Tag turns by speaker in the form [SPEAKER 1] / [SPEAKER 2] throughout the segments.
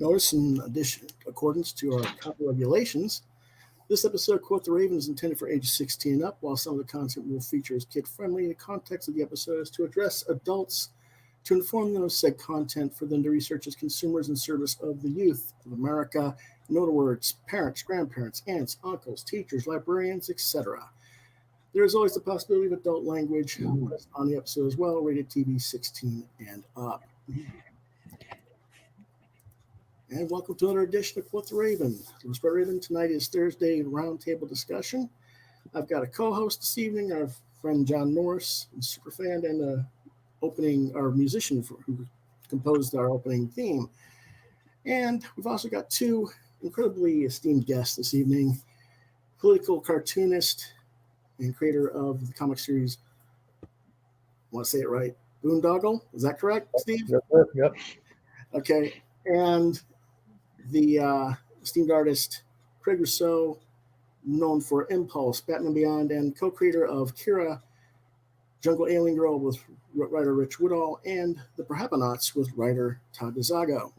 [SPEAKER 1] Notice, in addition, accordance to our copy regulations, this episode, Quoth the Raven, is intended for ages 16 and up, while some of the content will feature is kid-friendly. The context of the episode is to address adults, to inform them of said content, for them to research as consumers in service of the youth of America. In other words, parents, grandparents, aunts, uncles, teachers, librarians, etc. There is always the possibility of adult language on the episode as well, rated TV 16 and up. And welcome to another edition of Quoth the Raven. Whisper Raven, tonight is Thursday roundtable discussion. I've got a co-host this evening, our friend John Norris, a superfan and our musician who composed our opening theme. And we've also got two incredibly esteemed guests this evening, political cartoonist and creator of the comic series, I want to say it right, Boondoggle. Is that correct, Steve?
[SPEAKER 2] Yep.
[SPEAKER 1] Okay. And the esteemed artist, CRAIG ROUSSEAU, known for Impulse, Batman Beyond, and co-creator of KYRRA, Jungle Girl with writer Rich Woodall, and the PERHAPANAUTS with writer Todd Dezago.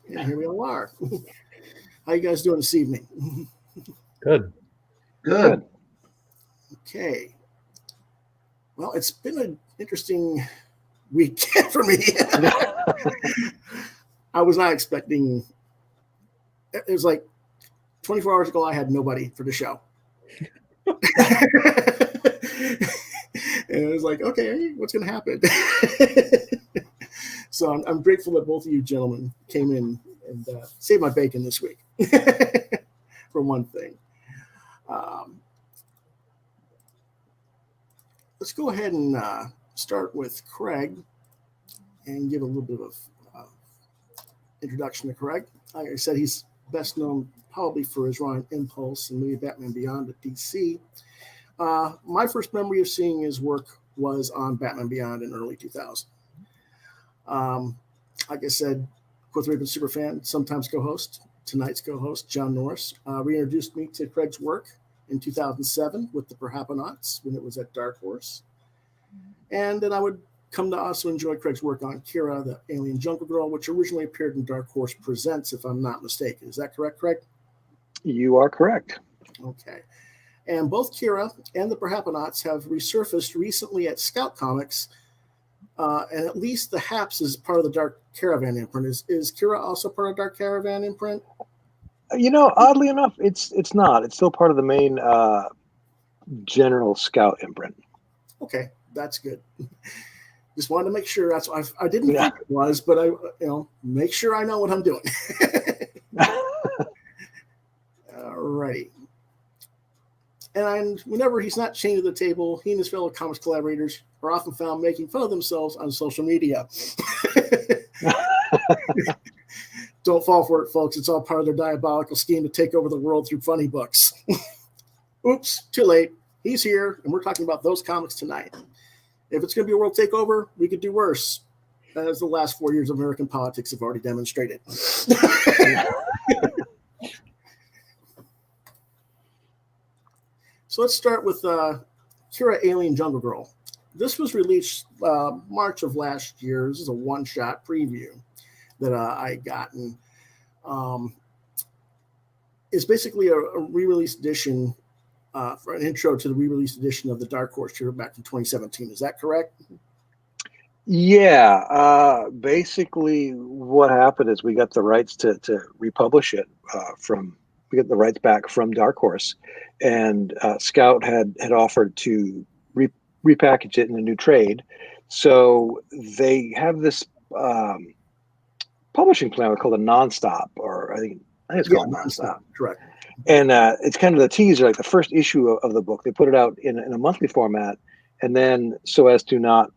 [SPEAKER 1] And here we all are. How you guys doing this evening?
[SPEAKER 2] Good.
[SPEAKER 1] Okay. Well, it's been an interesting week for me. I was not expecting. It was like 24 hours ago, I had nobody for the show. And it was like, okay, what's going to happen? So I'm grateful that both of you gentlemen came in and saved my bacon this week, for one thing. Let's go ahead and start with Craig and give a little bit of introduction to Craig. Like I said, he's best known probably for his run Impulse and maybe Batman Beyond at DC. My first memory of seeing his work was on Batman Beyond in early 2000. Like I said, Quoth the Raven superfan, sometimes co-host, tonight's co-host, John Norris, reintroduced me to Craig's work in 2007 with the PERHAPANAUTS when it was at Dark Horse. And then I would come to also enjoy Craig's work on KYRRA, the Alien Jungle Girl, which originally appeared in Dark Horse Presents, if I'm not mistaken. Is that correct, Craig?
[SPEAKER 3] You are correct.
[SPEAKER 1] Okay. And both KYRRA and the PERHAPANAUTS have resurfaced recently at Scout Comics, and at least the Haps is part of the Dark Caravan Imprint. Is KYRRA also part of Dark Caravan Imprint?
[SPEAKER 3] You know, oddly enough, it's not. It's still part of the main General Scout imprint.
[SPEAKER 1] Okay, that's good. Just wanted to make sure. That's why I didn't think it was, but I make sure I know what I'm doing. All righty. And whenever he's not chained to the table, he and his fellow comics collaborators are often found making fun of themselves on social media. Don't fall for it, folks. It's all part of their diabolical scheme to take over the world through funny books. Oops, too late. He's here, and we're talking about those comics tonight. If it's going to be a world takeover, we could do worse, as the last 4 years of American politics have already demonstrated. So let's start with KYRRA Alien Jungle Girl. This was released March of last year. This is a one-shot preview that I gotten. It's basically a re-release edition, for an intro to the re-release edition of the Dark Horse here back in 2017. Is that correct?
[SPEAKER 3] Yeah. Basically, what happened is we got the rights to republish it we got the rights back from Dark Horse, and Scout had offered to repackage it in a new trade. So they have this publishing plan called a Nonstop, or I think it's called Nonstop.
[SPEAKER 1] Correct.
[SPEAKER 3] And it's kind of the teaser, like the first issue of the book. They put it out in a monthly format, and then so as to not,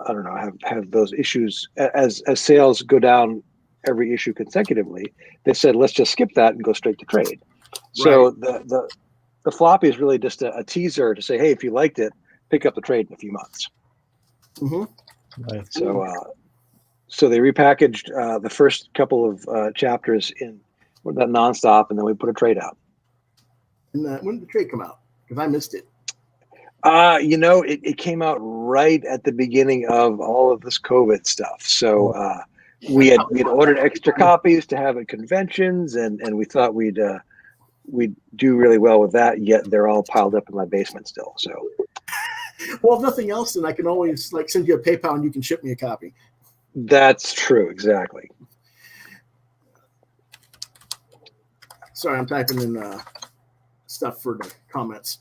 [SPEAKER 3] I don't know, have those issues as sales go down every issue consecutively. They said, let's just skip that and go straight to trade. So the floppy is really just a teaser to say, hey, if you liked it, pick up the trade in a few months.
[SPEAKER 1] Mm-hmm.
[SPEAKER 2] Nice.
[SPEAKER 3] So they repackaged the first couple of chapters in that Nonstop, and then we put a trade out.
[SPEAKER 1] And when did the trade come out? Because I missed it.
[SPEAKER 3] It came out right at the beginning of all of this COVID stuff. So we had ordered extra copies to have at conventions, and we thought we'd do really well with that. Yet they're all piled up in my basement still. So,
[SPEAKER 1] well, if nothing else, then I can always send you a PayPal and you can ship me a copy.
[SPEAKER 3] That's true. Exactly.
[SPEAKER 1] Sorry, I'm typing in stuff for the comments.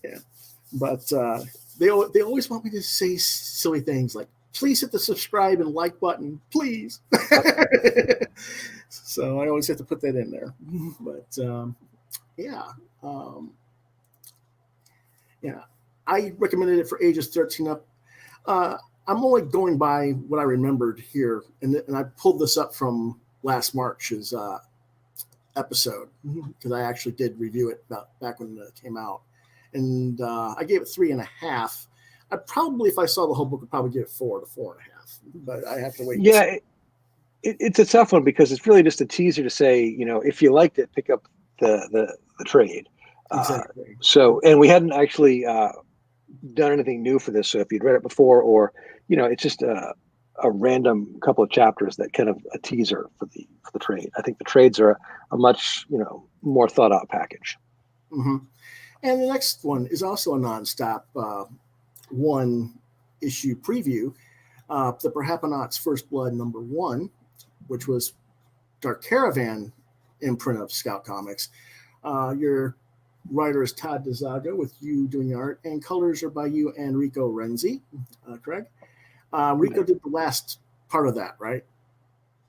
[SPEAKER 1] Yeah, but they always want me to say silly things like, please hit the subscribe and like button, please. So I always have to put that in there. But I recommended it for ages 13 up. I'm only going by what I remembered here, and I pulled this up from last March's episode because I actually did review it back when it came out, and I gave it 3.5. I probably, if I saw the whole book, would probably give it 4 to 4.5, but I have to wait.
[SPEAKER 3] Yeah, it's a tough one because it's really just a teaser to say, if you liked it, pick up the trade.
[SPEAKER 1] Exactly.
[SPEAKER 3] And we hadn't actually done anything new for this. So if you'd read it before, or it's just a random couple of chapters that kind of a teaser for the trade. I think the trades are a much more thought out package.
[SPEAKER 1] Mm-hmm. And the next one is also a nonstop one issue preview. The PERHAPANAUTS First Blood #1, which was Dark Caravan imprint of Scout Comics. Your writer is Todd Dezago, with you doing the art, and colors are by you and Rico Renzi. Craig, Rico did the last part of that, right?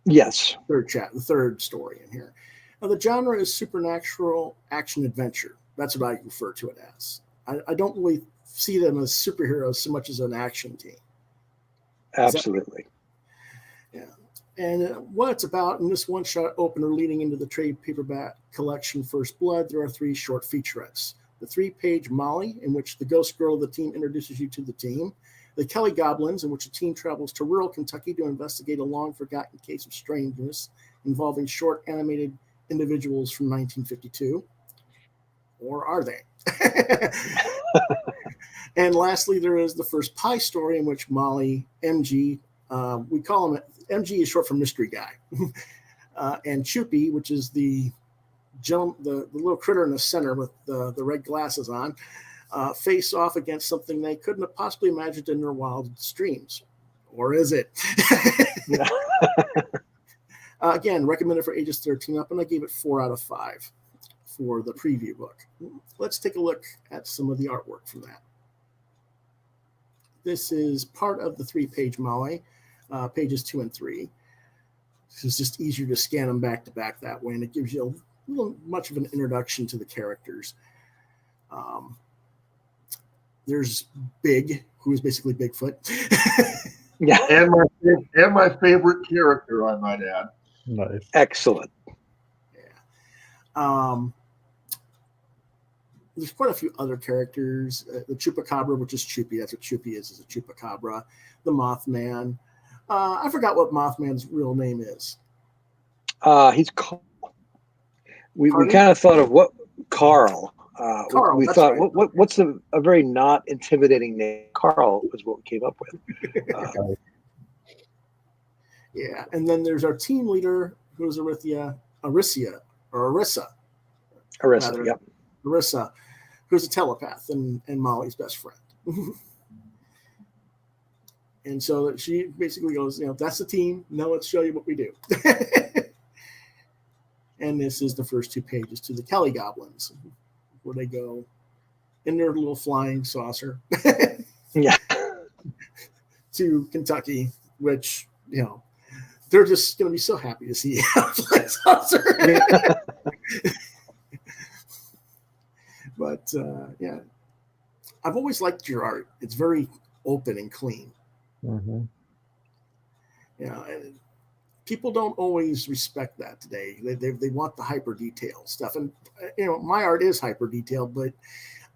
[SPEAKER 3] Yes.
[SPEAKER 1] The third story in here. Now, the genre is supernatural action adventure. That's what I refer to it as. I don't really see them as superheroes so much as an action team.
[SPEAKER 3] Absolutely.
[SPEAKER 1] Yeah. And what it's about in this one-shot opener leading into the trade paperback collection First Blood, there are 3 short featurettes. The 3-page Molly, in which the ghost girl of the team introduces you to the team. The Kelly Goblins, in which the team travels to rural Kentucky to investigate a long-forgotten case of strangeness involving short animated individuals from 1952. Or are they? And lastly, there is the first Pie story, in which Molly, MG, we call him, MG is short for mystery guy, and Choopy, which is the little critter in the center with the red glasses on, face off against something they couldn't have possibly imagined in their wildest dreams. Or is it? Again, recommended for ages 13 up, and I gave it 4 out of 5 for the preview book. Let's take a look at some of the artwork from that. This is part of the 3-page Molly, pages 2 and 3. It's just easier to scan them back to back that way, and it gives you a little much of an introduction to the characters. There's Big, who is basically Bigfoot.
[SPEAKER 2] Yeah, and my favorite character, I might add.
[SPEAKER 3] Nice. Excellent.
[SPEAKER 1] Yeah. There's quite a few other characters. The Chupacabra, which is Choopy. That's what Choopy is a Chupacabra. The Mothman. I forgot what Mothman's real name is.
[SPEAKER 3] He's Carl. We kind of thought of what Carl.
[SPEAKER 1] Carl,
[SPEAKER 3] we
[SPEAKER 1] that's
[SPEAKER 3] thought,
[SPEAKER 1] right.
[SPEAKER 3] what's a very not intimidating name? Carl was what we came up with.
[SPEAKER 1] Yeah, and then there's our team leader, who's Arissa,
[SPEAKER 3] Yep.
[SPEAKER 1] Arissa, who's a telepath and Molly's best friend. And so she basically goes, that's the team. Now let's show you what we do. And this is the first 2 pages to the Kelly Goblins, where they go in their little flying saucer
[SPEAKER 3] Yeah.
[SPEAKER 1] to Kentucky, which, they're just going to be so happy to see a flying saucer. But, yeah, I've always liked your art. It's very open and clean.
[SPEAKER 4] Mm-hmm.
[SPEAKER 1] And people don't always respect that today. They want the hyper detailed stuff. And, my art is hyper detailed, but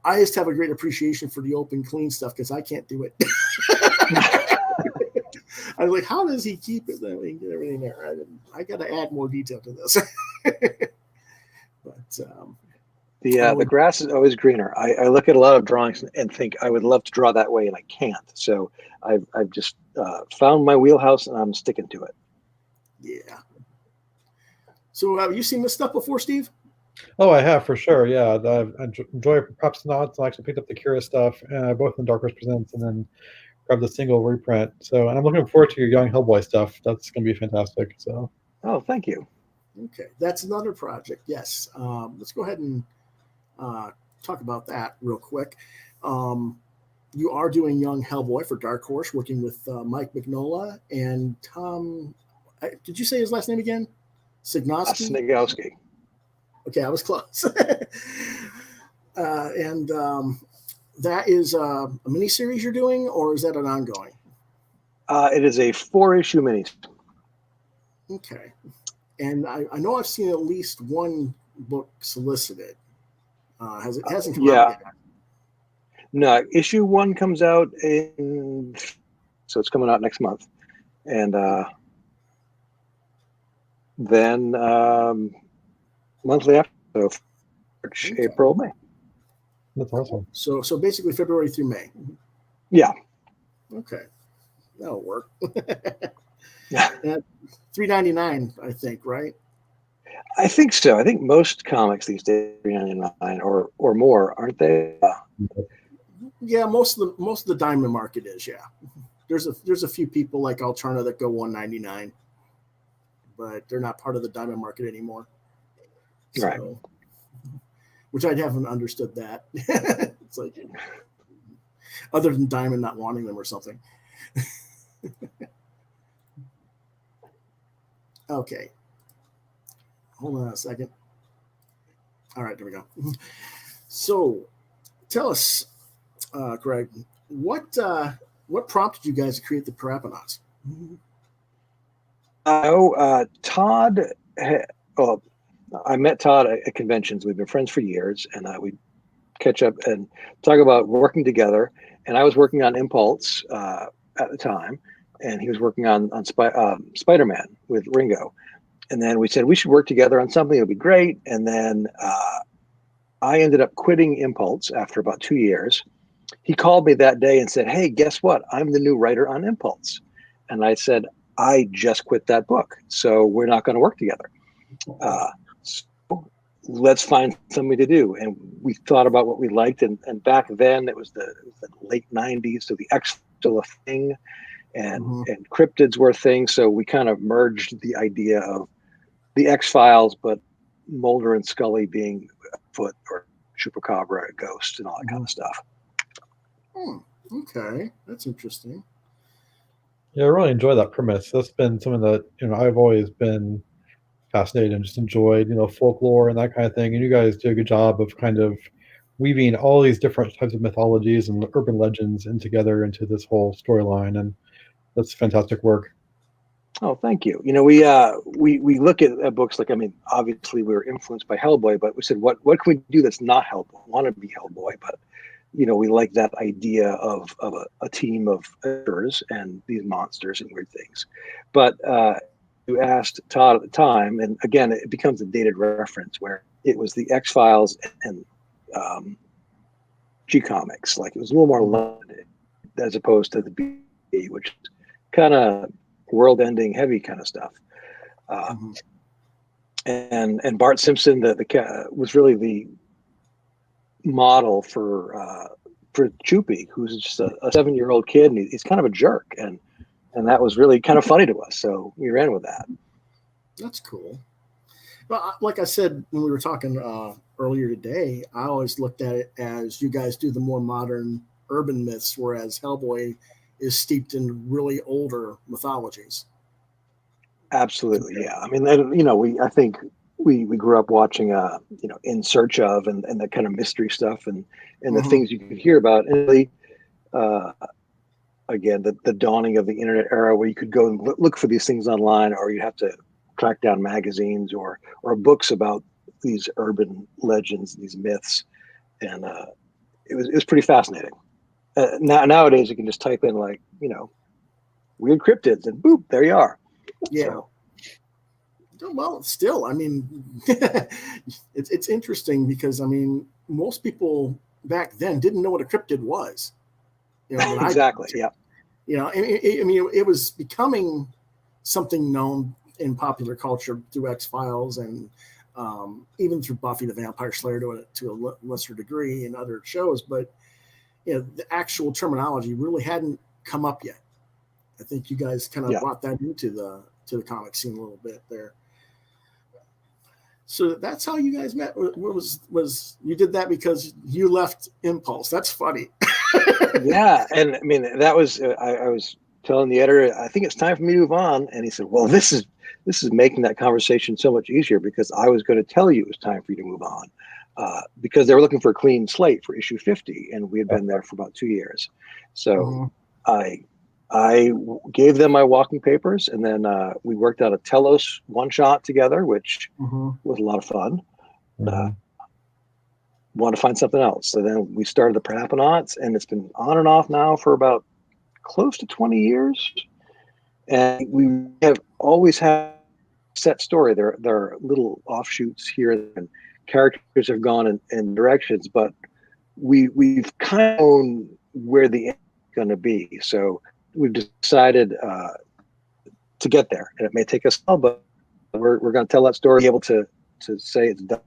[SPEAKER 1] I just have a great appreciation for the open, clean stuff because I can't do it. I was like, how does he keep it? I mean, get everything there. I got to add more detail to this. But
[SPEAKER 3] The grass is always greener. I look at a lot of drawings and think I would love to draw that way, and I can't. So I've just found my wheelhouse, and I'm sticking to it.
[SPEAKER 1] Yeah. So have you seen this stuff before, Steve?
[SPEAKER 4] Oh, I have for sure. Yeah, I enjoy PERHAPANAUTS. I actually picked up the KYRRA stuff, both in Dark Horse Presents, and then grabbed the single reprint. So, and I'm looking forward to your Young Hellboy stuff. That's going to be fantastic. So.
[SPEAKER 3] Oh, thank you.
[SPEAKER 1] Okay, that's another project. Yes. Let's go ahead and talk about that real quick. You are doing Young Hellboy for Dark Horse, working with Mike Mignola and Tom. Did you say his last name again?
[SPEAKER 3] Snigowski.
[SPEAKER 1] Okay, I was close. And that is a miniseries you're doing, or is that an ongoing?
[SPEAKER 3] It is a 4-issue mini.
[SPEAKER 1] Okay. And I know I've seen at least one book solicited. Hasn't come out yet.
[SPEAKER 3] No, issue 1 comes out so it's coming out next month. And then monthly after, so March, okay. April, May.
[SPEAKER 4] That's awesome.
[SPEAKER 1] So basically February through May.
[SPEAKER 3] Yeah.
[SPEAKER 1] Okay, that'll work.
[SPEAKER 3] Yeah.
[SPEAKER 1] $3.99, I think, right?
[SPEAKER 3] I think so. I think most comics these days are $3.99 or more, aren't they?
[SPEAKER 1] Yeah, most of the diamond market is. Yeah, there's a few people like Alterna that go $1.99, but they're not part of the diamond market anymore. So,
[SPEAKER 3] right.
[SPEAKER 1] Which I haven't understood that. It's like, other than Diamond not wanting them or something. Okay. Hold on a second. All right, there we go. So tell us, Craig, what prompted you guys to create the PERHAPANAUTS?
[SPEAKER 3] Todd, well, I met Todd at conventions. We've been friends for years, and we catch up and talk about working together. And I was working on Impulse at the time, and he was working on Spider-Man with Ringo. And then we said we should work together on something. It would be great. And then I ended up quitting Impulse after about 2 years. He called me that day and said, "Hey, guess what? I'm the new writer on Impulse." And I said, "I just quit that book, so we're not going to work together. So let's find something to do." And we thought about what we liked. And back then it was the late 90s. So the X was still a thing, and cryptids were a thing. So we kind of merged the idea of the X-Files, but Mulder and Scully being Foot or Chupacabra, Ghost, and all that kind of stuff.
[SPEAKER 1] Okay, that's interesting.
[SPEAKER 4] Yeah, I really enjoy that premise. That's been something that I've always been fascinated and just enjoyed, folklore and that kind of thing. And you guys do a good job of kind of weaving all these different types of mythologies and urban legends together into this whole storyline, and that's fantastic work.
[SPEAKER 3] Oh, thank you. We look at books like, obviously we were influenced by Hellboy, but we said, what can we do that's not Hellboy? I want to be Hellboy, but we like that idea of a team of adventurers and these monsters and weird things. But you asked Todd at the time, and again, it becomes a dated reference where it was the X-Files and G-Comics. Like, it was a little more limited as opposed to the B, which is kind of world-ending, heavy kind of stuff. And Bart Simpson, the was really the model for Choopy, who's just a 7-year-old kid, and he's kind of a jerk, and that was really kind of funny to us, so we ran with that.
[SPEAKER 1] That's cool. Well, like I said when we were talking earlier today, I always looked at it as you guys do the more modern urban myths, whereas Hellboy is steeped in really older mythologies.
[SPEAKER 3] Absolutely, yeah. I think we grew up watching In Search Of and that kind of mystery stuff and the things you could hear about. And really, again, the dawning of the internet era, where you could go and look for these things online, or you have to track down magazines or books about these urban legends, these myths, and it was pretty fascinating. Nowadays you can just type in weird cryptids and boop, there you are.
[SPEAKER 1] Yeah.
[SPEAKER 3] So.
[SPEAKER 1] Well, still, I mean, it's interesting because I mean, most people back then didn't know what a cryptid was. You know,
[SPEAKER 3] Exactly. Yeah.
[SPEAKER 1] You know, I mean, it was becoming something known in popular culture through X-Files and even through Buffy the Vampire Slayer to a lesser degree in other shows. But you know, the actual terminology really hadn't come up yet. I think you guys kind of brought that into the comic scene a little bit there. So that's how you guys met. Was you did that because you left Impulse? That's funny.
[SPEAKER 3] Yeah, and I mean that was I was telling the editor, I think it's time for me to move on, and he said, "Well, this is making that conversation so much easier because I was going to tell you it was time for you to move on because they were looking for a clean slate for issue 50, and we had been there for about 2 years. So I gave them my walking papers, and then we worked out a Telos one shot together, which was a lot of fun. Want to find something else. So then we started the PERHAPANAUTS, and it's been on and off now for about close to 20 years. And we have always had a set story. There are little offshoots here, and characters have gone in directions, but we've kind of known where the end is going to be. So we've decided to get there, and it may take us a while, but we're going to tell that story, be able to say it's done.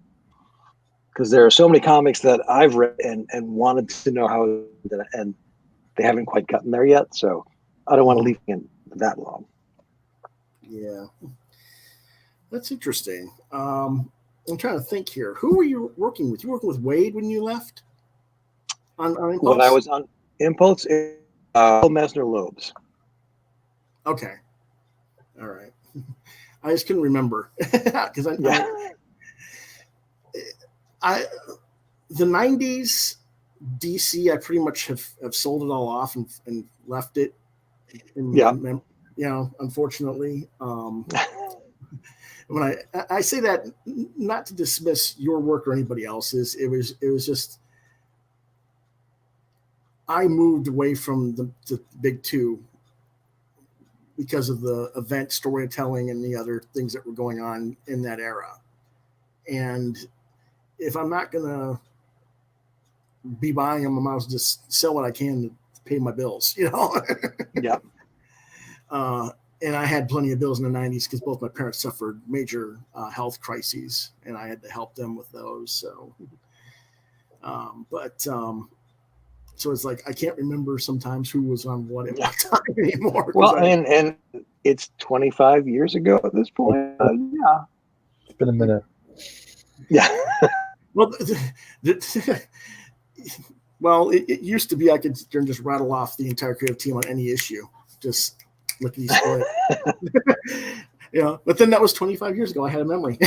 [SPEAKER 3] Because there are so many comics that I've read and wanted to know how, and they haven't quite gotten there yet. So I don't want to leave it that long.
[SPEAKER 1] Yeah, that's interesting. I'm trying to think here. Who were you working with? You were working with Wade when you left? On Impulse?
[SPEAKER 3] When I was on Impulse, Messner Lobes.
[SPEAKER 1] Okay. All right. I just couldn't remember because the 90s DC, I pretty much have sold it all off and left it. You know, unfortunately. When I say that, not to dismiss your work or anybody else's, it was just I moved away from the big two because of the event storytelling and the other things that were going on in that era. And if I'm not going to be buying them, I might as well just sell what I can to pay my bills, you know?
[SPEAKER 3] Yeah.
[SPEAKER 1] And I had plenty of bills in the 90s because both my parents suffered major health crises, and I had to help them with those. So, so it's like I can't remember sometimes who was on what at what time anymore.
[SPEAKER 3] Well, and it's 25 years ago at this point. Yeah.
[SPEAKER 4] It's been a minute.
[SPEAKER 3] Yeah.
[SPEAKER 1] Well, it used to be I could just rattle off the entire creative team on any issue. Just lickety split. You know, but then that was 25 years ago. I had a memory.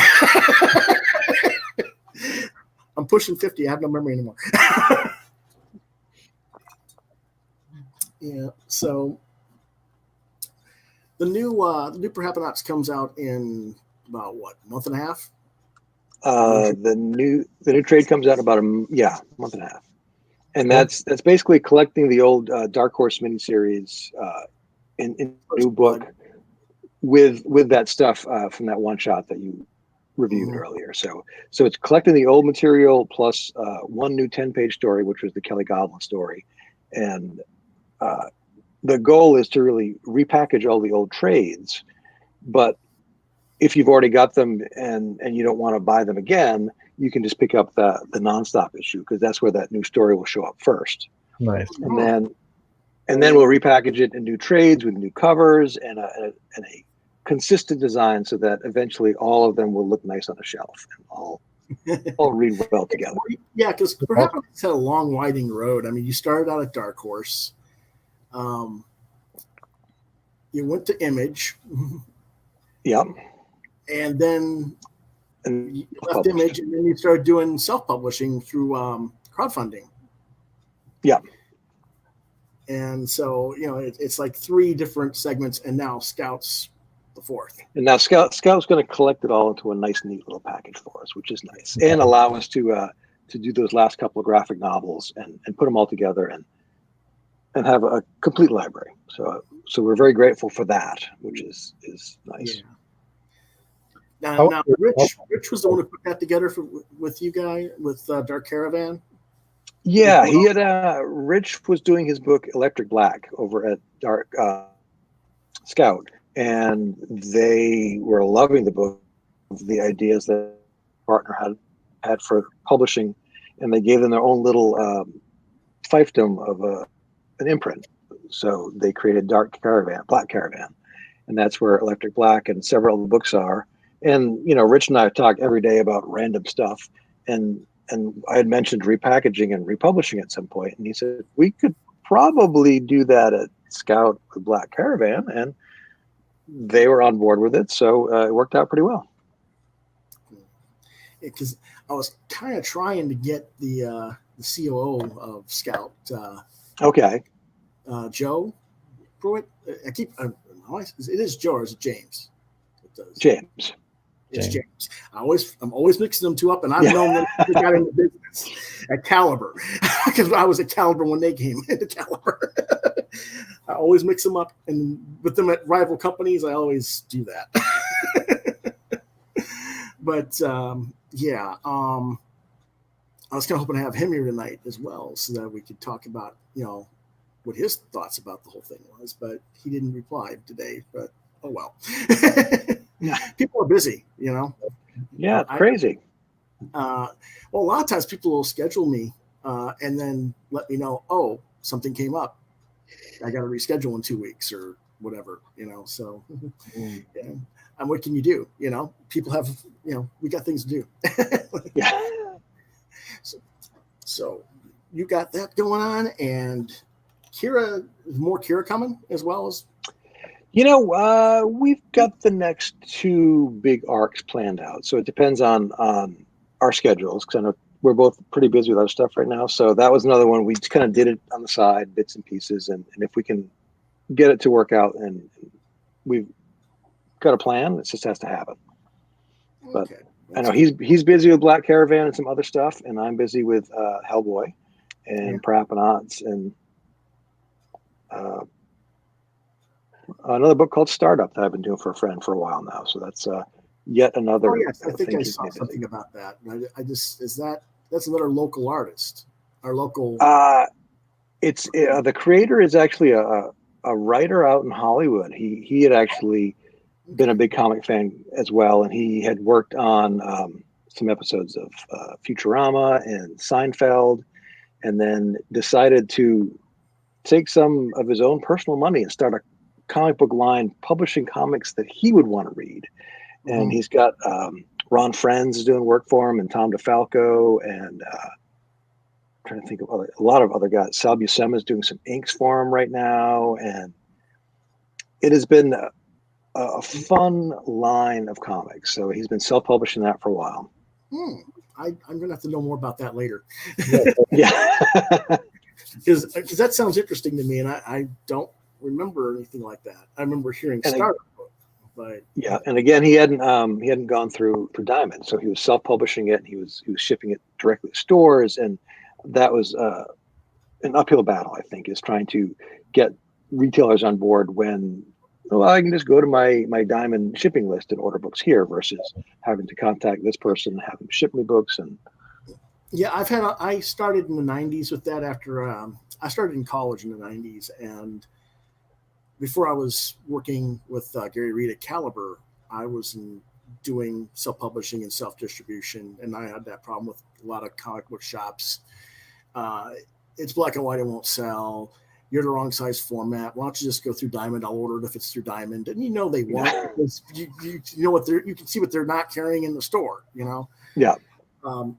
[SPEAKER 1] I'm pushing 50. I have no memory anymore. Yeah. So the new PERHAPANAUTS comes out in about what, month and a half?
[SPEAKER 3] The new trade comes out in about a month and a half, and that's basically collecting the old Dark Horse miniseries in a new book with that stuff from that one shot that you reviewed earlier. So it's collecting the old material plus one new 10-page story, which was the Kelly Goblin story, and the goal is to really repackage all the old trades, but if you've already got them and you don't want to buy them again, you can just pick up the nonstop issue because that's where that new story will show up first.
[SPEAKER 4] Nice.
[SPEAKER 3] And then we'll repackage it in new trades with new covers and a consistent design so that eventually all of them will look nice on a shelf and all read well together.
[SPEAKER 1] Yeah, because PERHAPANAUTS had a long, winding road. I mean, you started out at Dark Horse. You went to Image.
[SPEAKER 3] Yep.
[SPEAKER 1] And then you left Image, and then you started doing self-publishing through crowdfunding.
[SPEAKER 3] Yeah.
[SPEAKER 1] And so, you know, it's like 3 different segments, and now Scout's the 4th.
[SPEAKER 3] And now Scout's going to collect it all into a nice, neat little package for us, which is nice, and allow us to do those last couple of graphic novels and put them all together and have a complete library. So we're very grateful for that, which is nice.
[SPEAKER 1] Yeah. Now, Rich was the one who put that together with you guys with Dark Caravan.
[SPEAKER 3] Yeah, he had Rich was doing his book Electric Black over at Dark Scout, and they were loving the book, the ideas that the partner had for publishing, and they gave them their own little fiefdom of an imprint. So they created Black Caravan, and that's where Electric Black and several of the books are. And Rich and I talk every day about random stuff, and I had mentioned repackaging and republishing at some point, and he said we could probably do that at Scout with Black Caravan, and they were on board with it, so it worked out pretty well.
[SPEAKER 1] Because I was kind of trying to get the COO of Scout.
[SPEAKER 3] Okay.
[SPEAKER 1] Joe Pruitt. It is Joe or is it James?
[SPEAKER 3] James.
[SPEAKER 1] It's James. I'm always mixing them two up, and I've known them since they got into business at Caliber because I was at Caliber when they came into Caliber. I always mix them up, and with them at rival companies, I always do that. But I was kind of hoping to have him here tonight as well, so that we could talk about what his thoughts about the whole thing was. But he didn't reply today. But oh well. Yeah, people are busy,
[SPEAKER 3] Yeah, it's crazy.
[SPEAKER 1] Well, a lot of times people will schedule me and then let me know, oh, something came up. I got to reschedule in 2 weeks or whatever, So, and what can you do? People have, we got things to do.
[SPEAKER 3] Yeah.
[SPEAKER 1] So you got that going on, and more KYRRA coming as well as.
[SPEAKER 3] We've got the next 2 big arcs planned out. So it depends on our schedules, because I know we're both pretty busy with our stuff right now. So that was another one. We just kind of did it on the side, bits and pieces. And if we can get it to work out, and we've got a plan, it just has to happen. But okay. I know he's busy with Black Caravan and some other stuff, and I'm busy with Hellboy and PERHAPANAUTS and another book called Startup that I've been doing for a friend for a while now. So that's yet another.
[SPEAKER 1] Oh, yes. I think I saw something about that. That's another local artist. Our local.
[SPEAKER 3] It's the creator is actually a writer out in Hollywood. He had actually been a big comic fan as well, and he had worked on some episodes of Futurama and Seinfeld, and then decided to take some of his own personal money and start a comic book line publishing comics that he would want to read. And he's got Ron Friends is doing work for him, and Tom DeFalco, and trying to think of a lot of other guys. Sal Buscema is doing some inks for him right now, and it has been a fun line of comics. So he's been self-publishing that for a while.
[SPEAKER 1] I'm gonna have to know more about that later.
[SPEAKER 3] Yeah.
[SPEAKER 1] Because that sounds interesting to me, and I don't remember anything like that. I remember hearing Startup, but
[SPEAKER 3] yeah. And again, he hadn't gone through Diamond, so he was self-publishing it. And he was shipping it directly to stores, and that was an uphill battle. I think is trying to get retailers on board when I can just go to my Diamond shipping list and order books here versus having to contact this person and have them ship me books. And
[SPEAKER 1] yeah, I started in the 90s with that after I started in college in the 90s, and before I was working with Gary Reed at Caliber, I was doing self-publishing and self-distribution, and I had that problem with a lot of comic book shops. It's black and white, it won't sell. You're the wrong size format. Why don't you just go through Diamond? I'll order it if it's through Diamond. And they won't, because you know what you can see what they're not carrying in the store,
[SPEAKER 3] Yeah.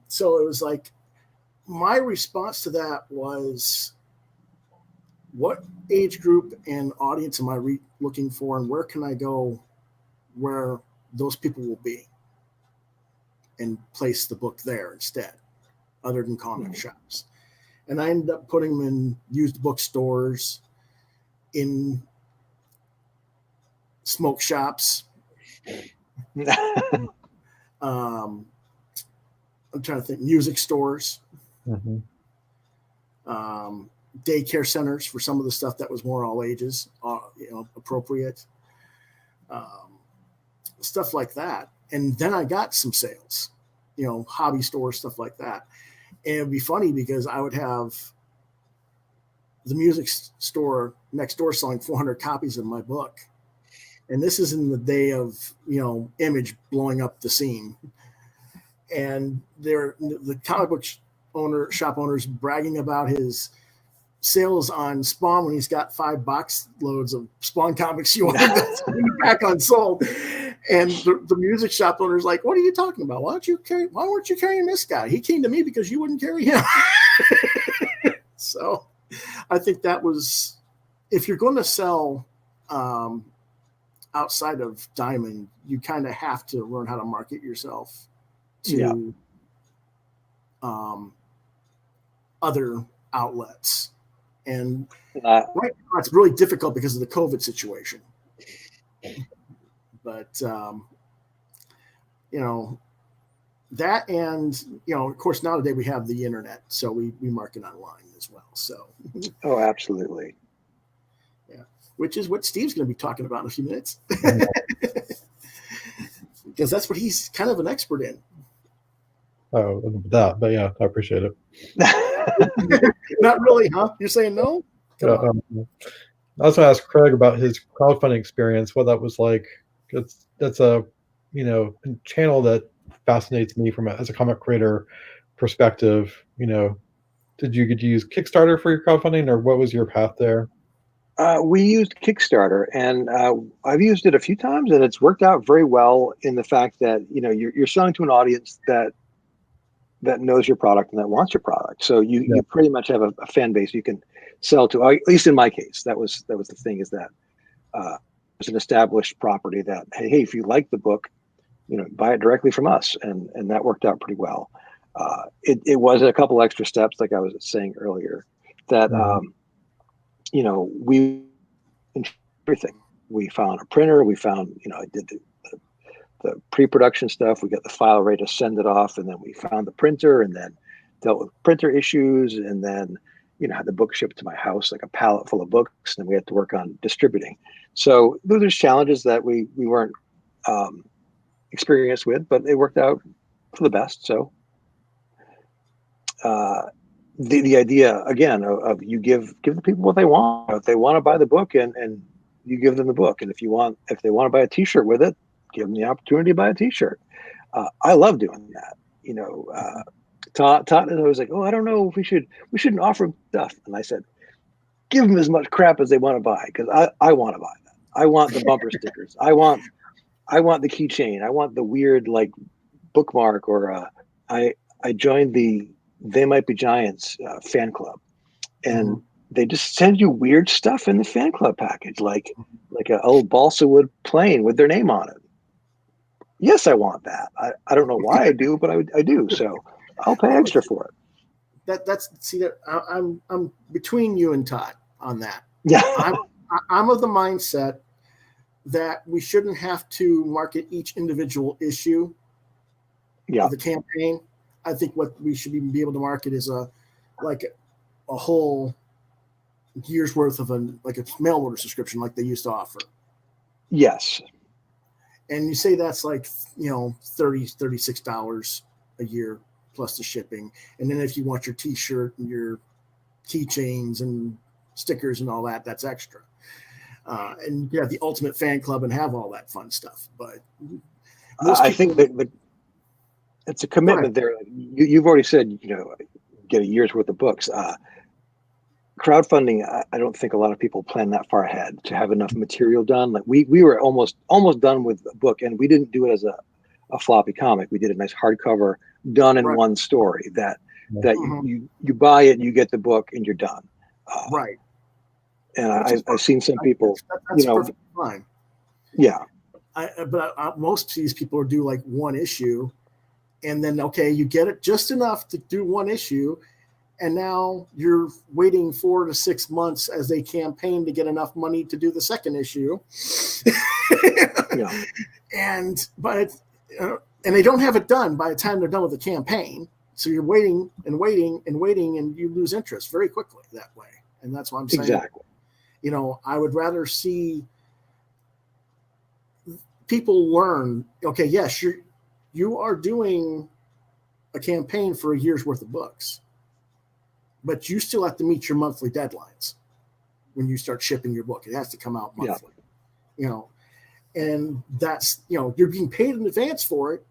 [SPEAKER 1] So it was like, my response to that was, what age group and audience am I looking for, and where can I go where those people will be and place the book there instead, other than comic shops? And I ended up putting them in used bookstores, in smoke shops. I'm trying to think, music stores. Daycare centers for some of the stuff that was more all ages, appropriate, stuff like that. And then I got some sales, hobby stores, stuff like that. And it'd be funny because I would have the music store next door selling 400 copies of my book. And this is in the day of, Image blowing up the scene. And the comic book shop owners bragging about his sales on Spawn when he's got 5 box loads of Spawn comics you want to back unsold. And the music shop owner's like, what are you talking about? Why weren't you carrying this guy? He came to me because you wouldn't carry him. So I think that was, if you're going to sell outside of Diamond, you kind of have to learn how to market yourself to other outlets. And right now it's really difficult because of the COVID situation. But, that, and, of course, nowadays we have the internet, so we market online as well. So,
[SPEAKER 3] oh, absolutely.
[SPEAKER 1] Yeah. Which is what Steve's going to be talking about in a few minutes. Because that's what he's kind of an expert in.
[SPEAKER 4] Oh, but yeah, I appreciate it.
[SPEAKER 1] Not really, huh? You're saying no?
[SPEAKER 4] I also asked Craig about his crowdfunding experience, what that was like. That's a channel that fascinates me as a comic creator perspective. Did you get to use Kickstarter for your crowdfunding, or what was your path there?
[SPEAKER 3] We used Kickstarter, and I've used it a few times, and it's worked out very well in the fact that you're selling to an audience that knows your product and that wants your product. So you pretty much have a fan base you can sell to. At least in my case, that was the thing, is that it's an established property that, hey, if you like the book, buy it directly from us, and that worked out pretty well. It was a couple extra steps, like I was saying earlier, that we everything. We found a printer. We found I did the pre-production stuff. We got the file ready to send it off, and then we found the printer, and then dealt with printer issues, and then had the book shipped to my house, like a pallet full of books, and then we had to work on distributing. So those are challenges that we weren't experienced with, but it worked out for the best. So the idea again of you give the people what they want. If they want to buy the book, and you give them the book, and if they want to buy a T-shirt with it, give them the opportunity to buy a T-shirt. I love doing that. Todd is always like, oh, I don't know if we shouldn't offer them stuff. And I said, give them as much crap as they want to buy, because I want to buy that. I want the bumper stickers. I want the keychain. I want the weird bookmark, or I joined the They Might Be Giants fan club, and they just send you weird stuff in the fan club package, like an old balsa wood plane with their name on it. Yes, I want that. I don't know why I do, but I do. So I'll pay extra for it.
[SPEAKER 1] I'm between you and Todd on that.
[SPEAKER 3] Yeah.
[SPEAKER 1] I'm of the mindset that we shouldn't have to market each individual issue of the campaign. I think what we should be able to market is a whole year's worth of a mail order subscription, like they used to offer.
[SPEAKER 3] Yes.
[SPEAKER 1] And you say that's $36 a year plus the shipping. And then if you want your T-shirt and your keychains and stickers and all that, that's extra. And you have the Ultimate Fan Club and have all that fun stuff. But
[SPEAKER 3] I think that it's a commitment there. You've already said, get a year's worth of books. Crowdfunding, I don't think a lot of people plan that far ahead to have enough material done. Like we were almost done with a book, and we didn't do it as a floppy comic. We did a nice hardcover, done in one story. That you buy it, you get the book, and you're done.
[SPEAKER 1] Right.
[SPEAKER 3] And I've seen some people.
[SPEAKER 1] That's perfectly fine.
[SPEAKER 3] Yeah.
[SPEAKER 1] But most of these people do like one issue, and then you get it just enough to do one issue. And now you're waiting 4 to 6 months as they campaign to get enough money to do the second issue. And they don't have it done by the time they're done with the campaign. So you're waiting and waiting and waiting, and you lose interest very quickly that way. And that's what I'm saying.
[SPEAKER 3] Exactly.
[SPEAKER 1] I would rather see people learn, okay, yes, you are doing a campaign for a year's worth of books, but you still have to meet your monthly deadlines when you start shipping your book. It has to come out monthly, and that's, you're being paid in advance for it,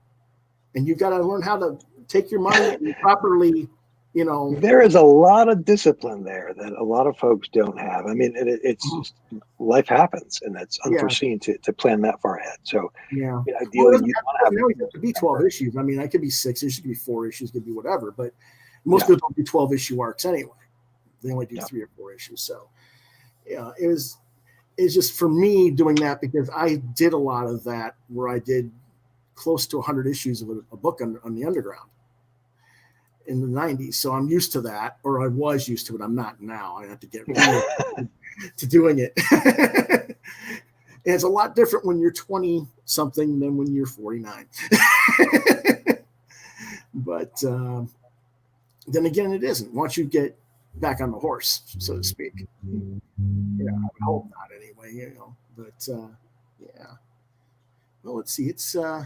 [SPEAKER 1] and you've got to learn how to take your money and properly,
[SPEAKER 3] There is a lot of discipline there that a lot of folks don't have. I mean, it's just, life happens, and it's unforeseen to plan that far ahead. So, ideally, you
[SPEAKER 1] have to be 12 issues. I mean, it could be 6 issues, it could be 4 issues, it could be whatever, but most people don't do 12 issue arcs anyway. They only do 3 or 4 issues. So, it's just for me doing that, because I did a lot of that where I did close to 100 issues of a book on the Underground in the 90s. So I'm used to that, or I was used to it. I'm not now. I have to get to doing it. And it's a lot different when you're 20 something than when you're 49. But then again, it isn't. Once you get back on the horse, so to speak. I would hope not anyway, but well, let's see. It's okay.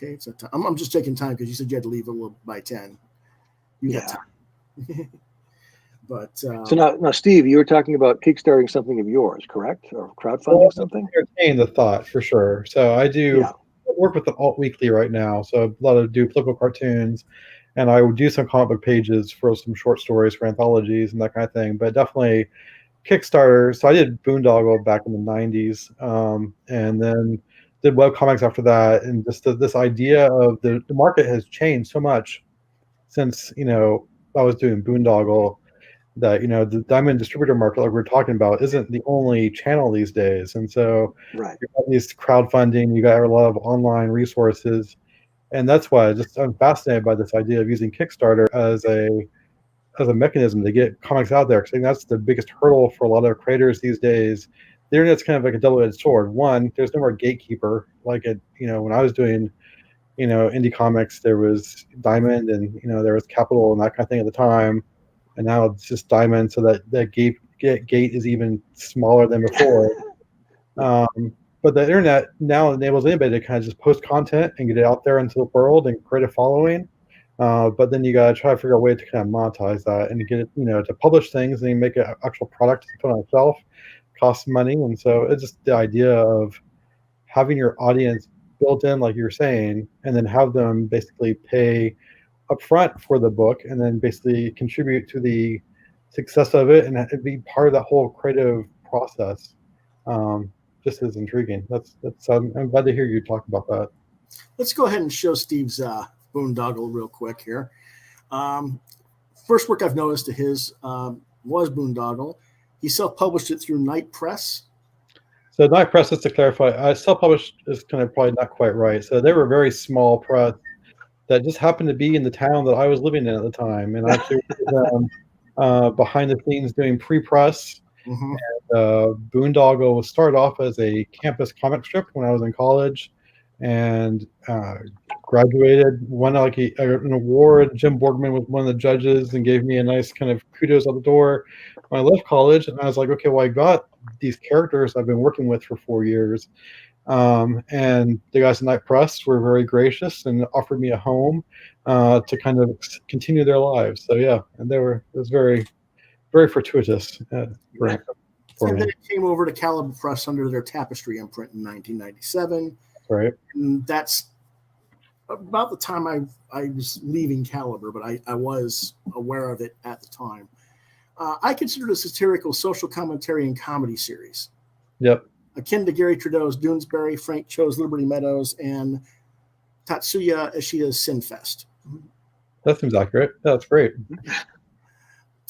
[SPEAKER 1] It's a time. I'm just taking time because you said you had to leave a little by 10. You got time. But
[SPEAKER 3] so now, Steve, you were talking about kickstarting something of yours, correct? Or crowdfunding something?
[SPEAKER 4] Entertain the thought for sure. So I do work with the Alt Weekly right now. So a lot of do political cartoons, and I would do some comic book pages for some short stories for anthologies and that kind of thing. But definitely Kickstarter. So I did Boondoggle back in the 90s, and then did webcomics after that. And just this idea of the market has changed so much since, I was doing Boondoggle, that, the diamond distributor market, like we're talking about, isn't the only channel these days. And so you got these crowdfunding, you got a lot of online resources. And that's why I'm fascinated by this idea of using Kickstarter as a mechanism to get comics out there. Because I think that's the biggest hurdle for a lot of creators these days. The internet's kind of like a double-edged sword. One, there's no more gatekeeper. Like when I was doing, indie comics, there was Diamond, and there was Capital and that kind of thing at the time. And now it's just Diamond, so that gate is even smaller than before. But the internet now enables anybody to kind of just post content and get it out there into the world and create a following. But then you got to try to figure out a way to kind of monetize that and get it, to publish things and then make an actual product to put on itself. Costs money. And so it's just the idea of having your audience built in, like you're saying, and then have them basically pay upfront for the book and then basically contribute to the success of it and be part of that whole creative process. Just is intriguing. That's I'm glad to hear you talk about that.
[SPEAKER 1] Let's go ahead and show Steve's Boondoggle real quick here. First work I've noticed of his was Boondoggle. He self-published it through Night Press.
[SPEAKER 4] So Night Press, just to clarify, self-published is kind of probably not quite right. So they were a very small press that just happened to be in the town that I was living in at the time. And I actually was behind the scenes doing pre-press.
[SPEAKER 1] Mm-hmm.
[SPEAKER 4] And Boondoggle started off as a campus comic strip when I was in college, and graduated, won like an award. Jim Borgman was one of the judges and gave me a nice kind of kudos at the door when I left college. And I was like, okay, well, I got these characters I've been working with for 4 years. And the guys at Night Press were very gracious and offered me a home to kind of continue their lives. So yeah, and it was very, very fortuitous for me.
[SPEAKER 1] And then it came over to Caliber Press under their Tapestry imprint in 1997.
[SPEAKER 4] Right.
[SPEAKER 1] And that's about the time I was leaving Caliber, but I was aware of it at the time. I consider it a satirical social commentary and comedy series.
[SPEAKER 4] Yep.
[SPEAKER 1] Akin to Gary Trudeau's Doonesbury, Frank Cho's Liberty Meadows, and Tatsuya Ishida's Sinfest.
[SPEAKER 4] That seems accurate. That's great.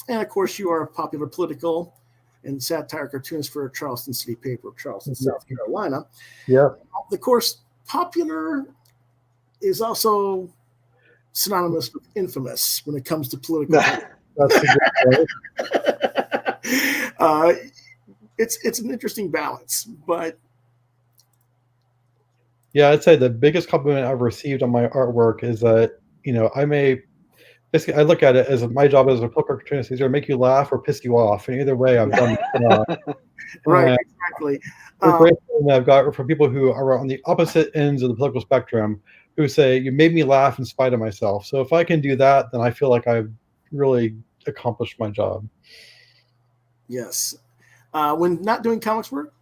[SPEAKER 1] And of course, you are a popular political and satire cartoonist for a Charleston City paper of Charleston, South Carolina.
[SPEAKER 4] Yeah.
[SPEAKER 1] Of course, popular is also synonymous with infamous when it comes to political.
[SPEAKER 4] That's a good point.
[SPEAKER 1] It's an interesting balance, but
[SPEAKER 4] yeah, I'd say the biggest compliment I've received on my artwork is that I look at it as my job as a political cartoonist is either make you laugh or piss you off, and either way, I've done it.
[SPEAKER 1] Right. exactly.
[SPEAKER 4] The great thing that I've got from people who are on the opposite ends of the political spectrum who say, you made me laugh in spite of myself. So if I can do that, then I feel like I've really accomplished my job.
[SPEAKER 1] Yes. When not doing comics work,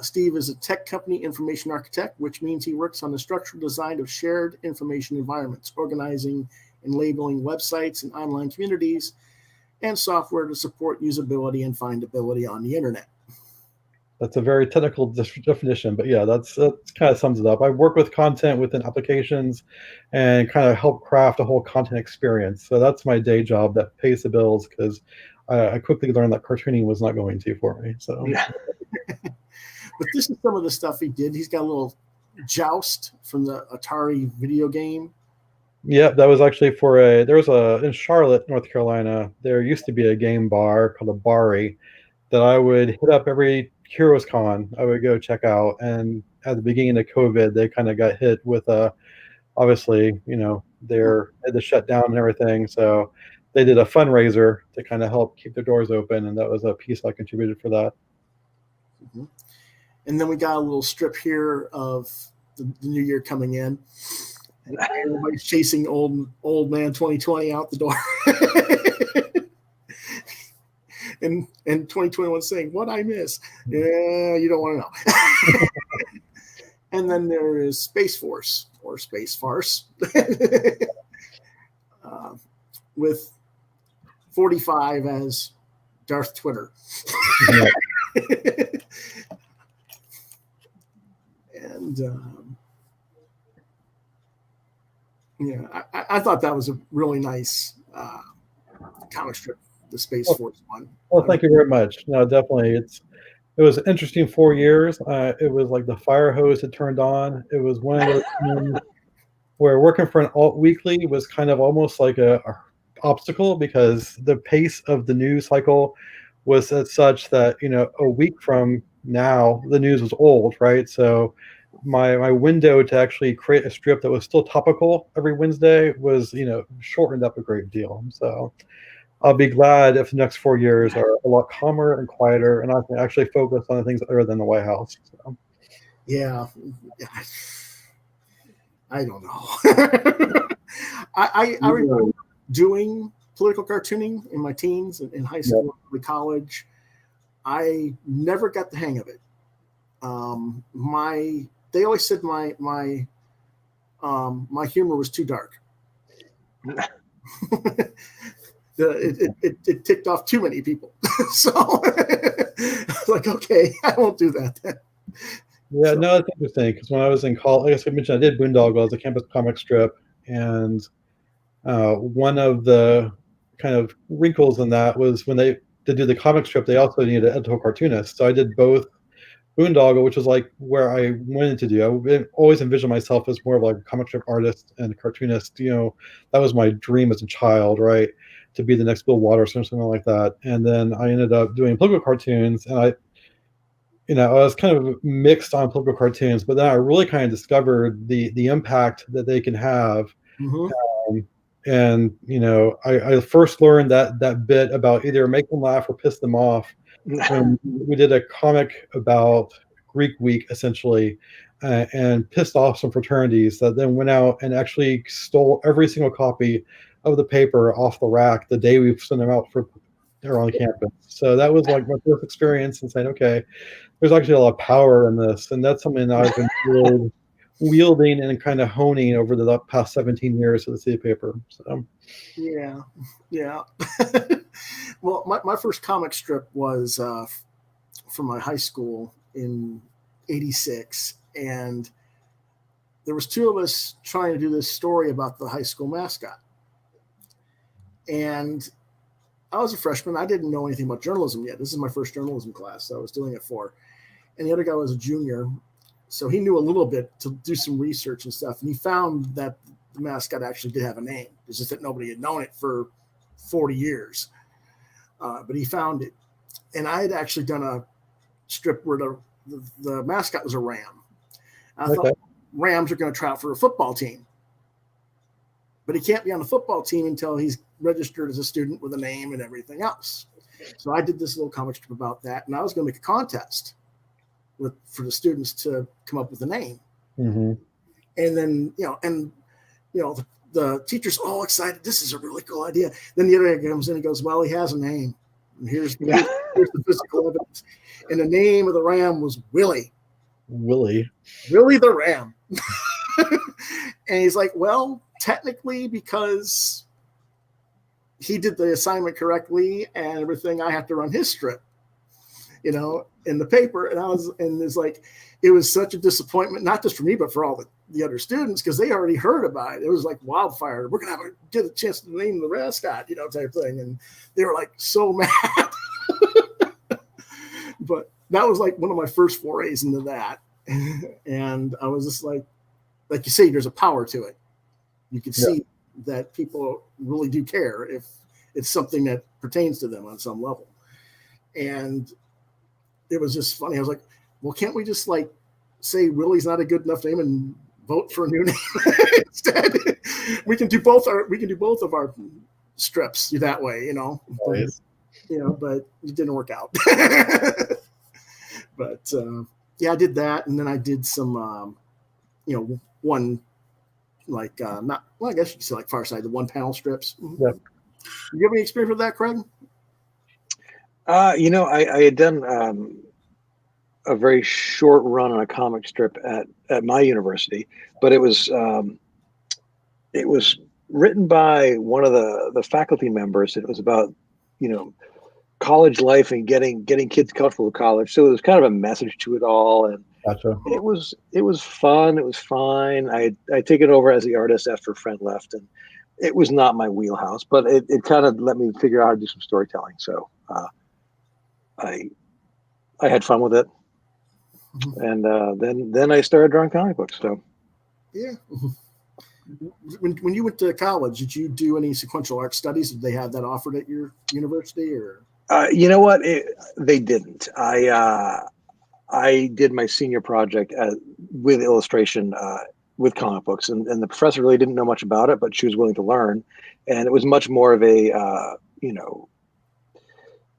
[SPEAKER 1] Steve is a tech company information architect, which means he works on the structural design of shared information environments, organizing and labeling websites and online communities, and software to support usability and findability on the internet.
[SPEAKER 4] That's a very technical definition, but yeah, that's kind of sums it up. I work with content within applications and kind of help craft a whole content experience. So that's my day job that pays the bills, because I quickly learned that cartooning was not going to for me. So,
[SPEAKER 1] but this is some of the stuff he did. He's got a little Joust from the Atari video game.
[SPEAKER 4] Yeah, that was actually in Charlotte, North Carolina, there used to be a game bar called a Bari that I would hit up every Heroes Con. I would go check out, and at the beginning of COVID, they kind of got hit with obviously, they had to shut down and everything. So they did a fundraiser to kind of help keep their doors open, and that was a piece I contributed for that.
[SPEAKER 1] Mm-hmm. And then we got a little strip here of the new year coming in. And everybody's chasing old man 2020 out the door. and 2021 saying, what I miss? Yeah, you don't want to know. And then there is Space Force or Space Farce with 45 as Darth Twitter. And I thought that was a really nice comic strip, the Space Force one.
[SPEAKER 4] Well, thank you very much. No, definitely, it was an interesting 4 years. It was like the fire hose had turned on. It was one of those things where working for an alt weekly was kind of almost like a obstacle, because the pace of the news cycle was as such that a week from now the news was old, right? So my window to actually create a strip that was still topical every Wednesday was shortened up a great deal. So I'll be glad if the next 4 years are a lot calmer and quieter, and I can actually focus on the things other than the White House. So.
[SPEAKER 1] Yeah, I don't know. I remember doing political cartooning in my teens, in high school, and college. I never got the hang of it. They always said my humor was too dark. It ticked off too many people. So I was like, okay, I won't do that then.
[SPEAKER 4] Yeah, no, that's interesting, because when I was in college, like I mentioned, I did Boondoggle as a campus comic strip, and one of the kind of wrinkles in that was when they to do the comic strip, they also needed an editorial cartoonist. So I did both Boondoggle, which was like where I wanted to do. I always envisioned myself as more of like a comic strip artist and a cartoonist. That was my dream as a child, right? To be the next Bill Waters or something like that. And then I ended up doing political cartoons, and I was kind of mixed on political cartoons, but then I really kind of discovered the impact that they can have.
[SPEAKER 1] Mm-hmm.
[SPEAKER 4] And I first learned that bit about either make them laugh or piss them off when we did a comic about Greek Week, essentially, and pissed off some fraternities that then went out and actually stole every single copy of the paper off the rack the day we sent them out for there on campus. So that was like my first experience in saying, okay, there's actually a lot of power in this, and that's something that I've enjoyed wielding and kind of honing over the past 17 years of the city paper. So
[SPEAKER 1] yeah. Well, my first comic strip was from my high school in '86, and there was two of us trying to do this story about the high school mascot. And I was a freshman. I didn't know anything about journalism yet. This is my first journalism class I was doing it for. And the other guy was a junior, so he knew a little bit to do some research and stuff. And he found that the mascot actually did have a name. It's just that nobody had known it for 40 years. But he found it. And I had actually done a strip where the mascot was a ram. I thought Rams are going to try out for a football team. But he can't be on the football team until he's registered as a student with a name and everything else. So I did this little comic strip about that, and I was going to make a contest. for the students to come up with a name.
[SPEAKER 4] Mm-hmm.
[SPEAKER 1] And then, the teacher's all excited. This is a really cool idea. Then the other guy comes in and goes, well, he has a name. And here's the physical evidence. And the name of the ram was Willie.
[SPEAKER 4] Willie
[SPEAKER 1] the ram. And he's like, well, technically, because he did the assignment correctly and everything, I have to run his strip, in the paper. And it's like, it was such a disappointment, not just for me, but for all the other students, because they already heard about it. It was like wildfire. We're going to get a chance to name the mascot, type thing. And they were like so mad. But that was like one of my first forays into that. And I was just like you say, there's a power to it. You can see that people really do care if it's something that pertains to them on some level. And it was just funny. I was like, well, can't we just say Willie's not a good enough name and vote for a new name instead? We can do both of our strips that way,
[SPEAKER 4] Nice.
[SPEAKER 1] But it didn't work out. But I did that, and then I did some one I guess you could say Farside, the one panel strips.
[SPEAKER 4] Yep.
[SPEAKER 1] You have any experience with that, Craig?
[SPEAKER 3] I had done a very short run on a comic strip at my university, but it was written by one of the faculty members. It was about college life and getting kids comfortable with college. So there was kind of a message to it all, and
[SPEAKER 4] Gotcha.
[SPEAKER 3] it was fun. It was fine. I take it over as the artist after a friend left, and it was not my wheelhouse, but it kind of let me figure out how to do some storytelling. So I had fun with it. And then I started drawing comic books. So
[SPEAKER 1] yeah. When you went to college, did you do any sequential art studies? Did they have that offered at your university, or?
[SPEAKER 3] You know what? They didn't. I did my senior project with illustration with comic books, and the professor really didn't know much about it, but she was willing to learn, and it was much more of a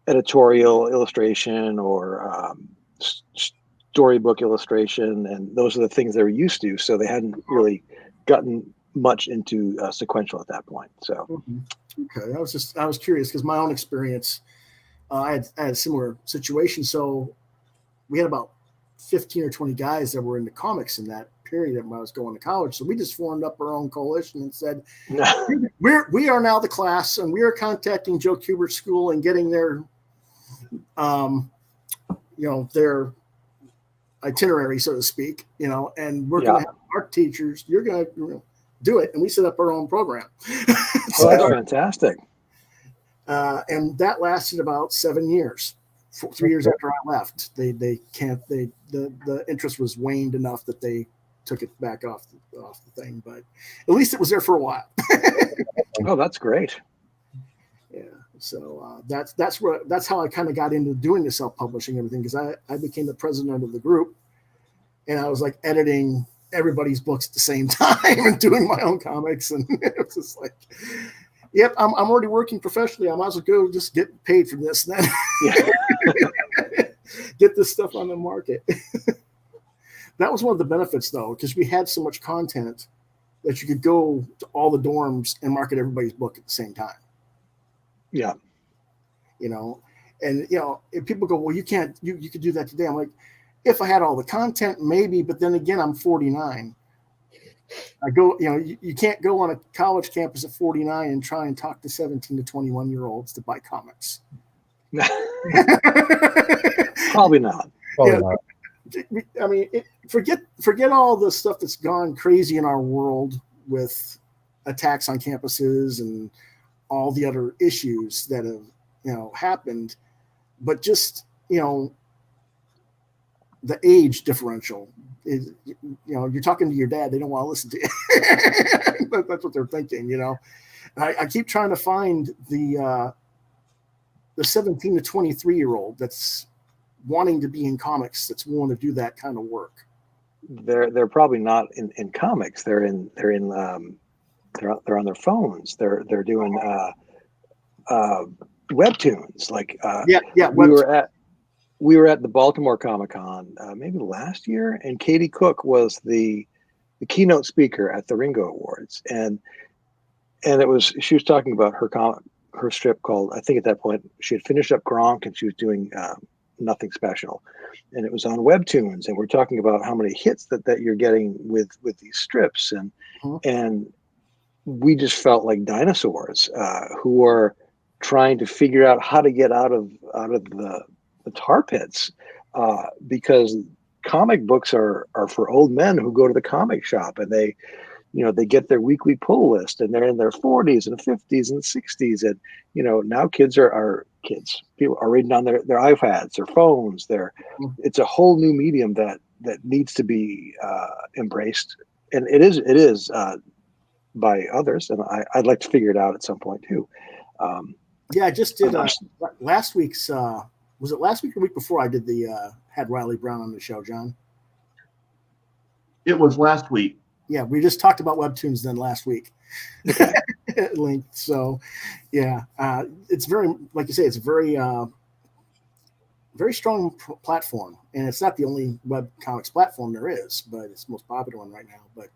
[SPEAKER 3] editorial illustration or storybook illustration, and those are the things they were used to. So they hadn't really gotten much into sequential at that point. So
[SPEAKER 1] okay, I was curious because my own experience, I had a similar situation. So we had about 15 or 20 guys that were into comics in that period when I was going to college. So we just formed up our own coalition and said, we are now the class, and we are contacting Joe Kubert's school and getting their their itinerary, so to speak, and we're going to have art teachers. You're going to do it. And we set up our own program.
[SPEAKER 3] So that's fantastic.
[SPEAKER 1] And that lasted about 7 years. 3 years after I left, the interest was waned enough that they took it back off the thing, but at least it was there for a while.
[SPEAKER 3] Oh, that's great.
[SPEAKER 1] Yeah. So that's how I kind of got into doing the self-publishing and everything, because I became the president of the group, and I was like editing everybody's books at the same time and doing my own comics, and it was just like, yep, I'm already working professionally. I might as well go just get paid for this and then get this stuff on the market. That was one of the benefits, though, because we had so much content that you could go to all the dorms and market everybody's book at the same time.
[SPEAKER 3] Yeah.
[SPEAKER 1] And if people go, well, you can't, you could do that today. I'm like, if I had all the content, maybe, but then again, I'm 49. I go, you can't go on a college campus at 49 and try and talk to 17 to 21-year-olds to buy comics.
[SPEAKER 3] Probably not.
[SPEAKER 4] Probably not.
[SPEAKER 1] I mean, forget all the stuff that's gone crazy in our world with attacks on campuses and all the other issues that have, happened, but just, the age differential is, you're talking to your dad, they don't want to listen to you. That's what they're thinking, I keep trying to find the 17 to 23-year-old that's wanting to be in comics, that's willing to do that kind of work.
[SPEAKER 3] They're probably not in comics. They're on their phones. They're doing webtoons. Like we were at the Baltimore Comic-Con maybe last year, and Katie Cook was the keynote speaker at the Ringo Awards, and she was talking about her strip called, I think at that point she had finished up Gronk and she was doing Nothing Special, and it was on Webtoons, and we're talking about how many hits that you're getting with these strips, and we just felt like dinosaurs who are trying to figure out how to get out of the tar pits, because comic books are for old men who go to the comic shop, and they get their weekly pull list, and they're in their 40s and 50s and 60s, and now people are reading on their iPads, their phones. It's a whole new medium that needs to be embraced, and it is by others, and I'd like to figure it out at some point too.
[SPEAKER 1] I just did last week's. Was it last week or week before? I did had Riley Brown on the show, John.
[SPEAKER 2] It was last week.
[SPEAKER 1] Yeah, we just talked about Webtoons then last week. Link. So, yeah, it's very, like you say, it's a very, very strong platform, and it's not the only web comics platform there is, but it's the most popular one right now. But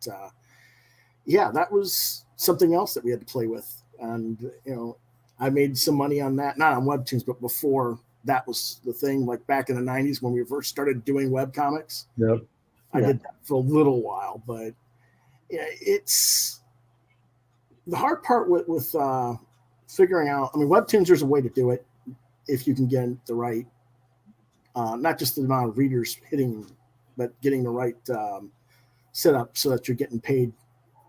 [SPEAKER 1] yeah, that was something else that we had to play with, and I made some money on that, not on Webtoons, but before that was the thing, like back in the 90s when we first started doing web comics.
[SPEAKER 4] Yep.
[SPEAKER 1] I did that for a little while, but it's the hard part with figuring out. I mean, Webtoons, there's a way to do it if you can get the right, not just the amount of readers hitting, but getting the right setup so that you're getting paid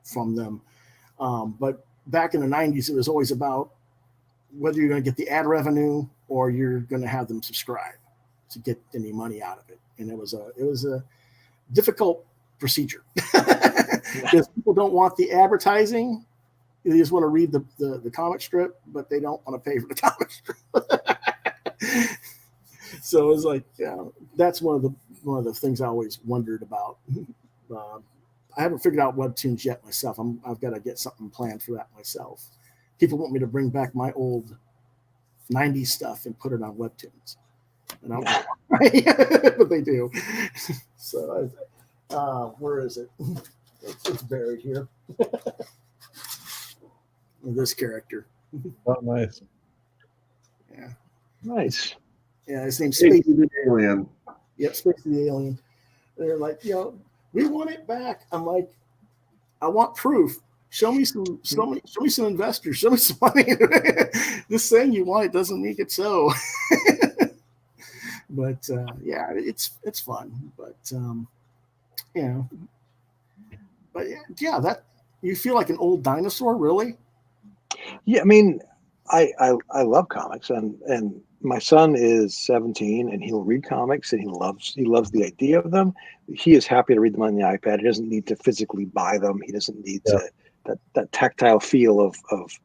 [SPEAKER 1] from them. But back in the 90s, it was always about whether you're going to get the ad revenue or you're going to have them subscribe to get any money out of it. And it was a difficult procedure because people don't want the advertising. They just want to read the comic strip, but they don't want to pay for the comic strip. So it's like, that's one of the things I always wondered about. I haven't figured out Webtoons yet myself. I've got to get something planned for that myself. People want me to bring back my old 90s stuff and put it on Webtoons. And I don't know why, but they do. So, where is it? It's buried here. This character.
[SPEAKER 4] Oh, nice.
[SPEAKER 1] Yeah.
[SPEAKER 3] Nice.
[SPEAKER 1] Yeah, his name's
[SPEAKER 2] Space
[SPEAKER 1] Space.
[SPEAKER 2] the Alien.
[SPEAKER 1] Yep, Space the Alien. They're like, we want it back. I'm like, I want proof. Show me some investors. Show me some money. This saying you want it doesn't make it so. But yeah, it's fun. But but yeah, that you feel like an old dinosaur, really.
[SPEAKER 3] Yeah, I mean, I love comics, and my son is 17, and he'll read comics, and he loves the idea of them. He is happy to read them on the iPad. He doesn't need to physically buy them. He doesn't need that tactile feel of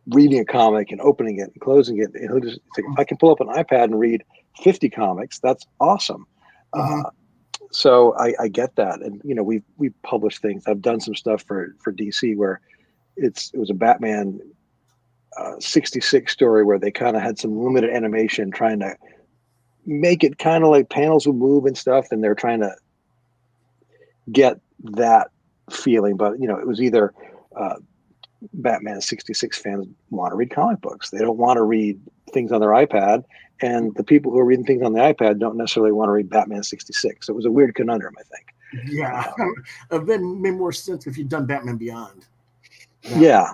[SPEAKER 3] reading a comic and opening it and closing it. And he'll just think, if I can pull up an iPad and read 50 comics, that's awesome. So I get that, and we've published things. I've done some stuff for DC where it was a Batman 66 story where they kind of had some limited animation trying to make it kind of like panels would move and stuff, and they're trying to get that feeling. But it was either Batman 66 fans want to read comic books, they don't want to read things on their iPad, and the people who are reading things on the iPad don't necessarily want to read Batman 66. So it was a weird conundrum, I think.
[SPEAKER 1] Yeah, it made more sense if you'd done Batman Beyond.
[SPEAKER 3] Yeah.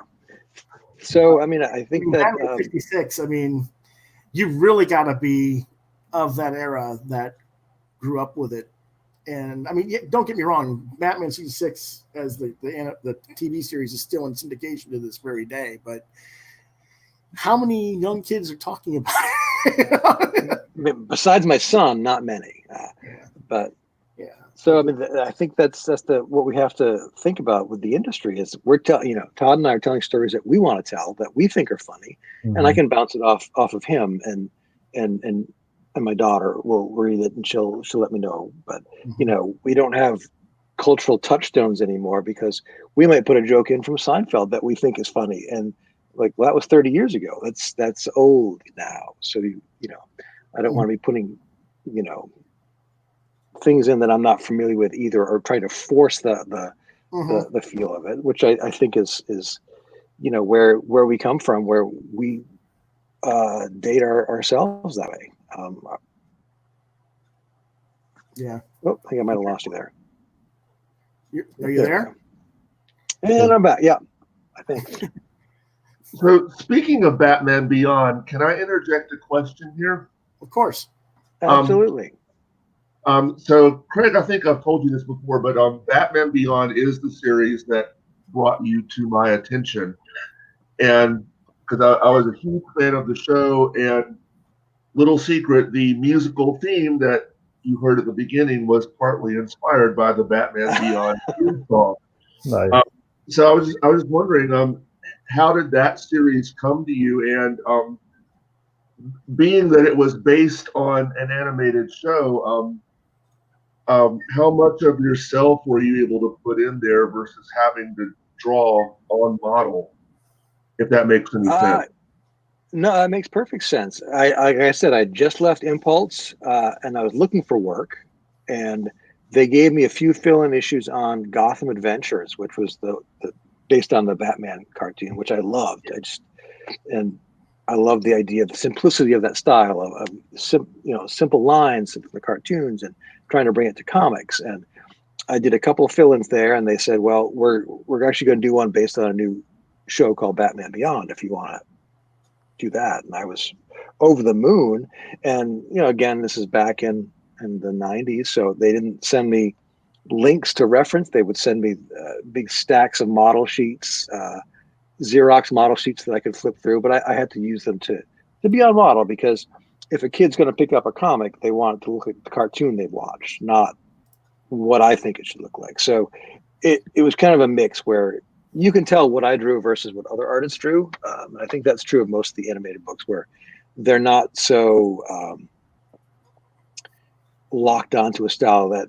[SPEAKER 3] So I mean, I think that
[SPEAKER 1] 56. I mean, you really got to be of that era that grew up with it. And I mean, don't get me wrong, Batman 66 as the TV series is still in syndication to this very day. But how many young kids are talking about it?
[SPEAKER 3] Besides my son, not many. But
[SPEAKER 1] yeah.
[SPEAKER 3] So I mean, I think that's what we have to think about with the industry is we're Todd and I are telling stories that we want to tell that we think are funny, and I can bounce it off of him, and my daughter will read it and she'll let me know. But we don't have cultural touchstones anymore because we might put a joke in from Seinfeld that we think is funny, and like, well, that was 30 years ago. That's old now. So I don't want to be putting, things in that I'm not familiar with either, or trying to force the feel of it, which I think is where we come from, where we date ourselves that way.
[SPEAKER 1] Yeah.
[SPEAKER 3] Oh, I think I might have lost you there.
[SPEAKER 1] Are you there?
[SPEAKER 3] And I'm back. Yeah, I think.
[SPEAKER 2] So speaking of Batman Beyond, can I interject a question here?
[SPEAKER 1] Of course.
[SPEAKER 3] Absolutely.
[SPEAKER 2] So Craig, I think I've told you this before, but Batman Beyond is the series that brought you to my attention. And because I was a huge fan of the show, and little secret, the musical theme that you heard at the beginning was partly inspired by the Batman Beyond theme song.
[SPEAKER 4] Nice.
[SPEAKER 2] So I was wondering, how did that series come to you? And being that it was based on an animated show, how much of yourself were you able to put in there versus having to draw on model, if that makes any sense?
[SPEAKER 3] No, that makes perfect sense. Like I said, I just left Impulse, and I was looking for work, and they gave me a few fill-in issues on Gotham Adventures, which was the based on the Batman cartoon, which I loved. I love the idea of the simplicity of that style of simple lines of the cartoons and trying to bring it to comics. And I did a couple of fill-ins there, and they said, well, we're actually going to do one based on a new show called Batman Beyond, if you want to do that. And I was over the moon. And, again, this is back in the 90s, so they didn't send me links to reference. They would send me big stacks of model sheets, Xerox model sheets that I could flip through, but I had to use them to be on model, because if a kid's going to pick up a comic, they want it to look like the cartoon they've watched, not what I think it should look like. So it was kind of a mix where you can tell what I drew versus what other artists drew. I think that's true of most of the animated books, where they're not so locked onto a style that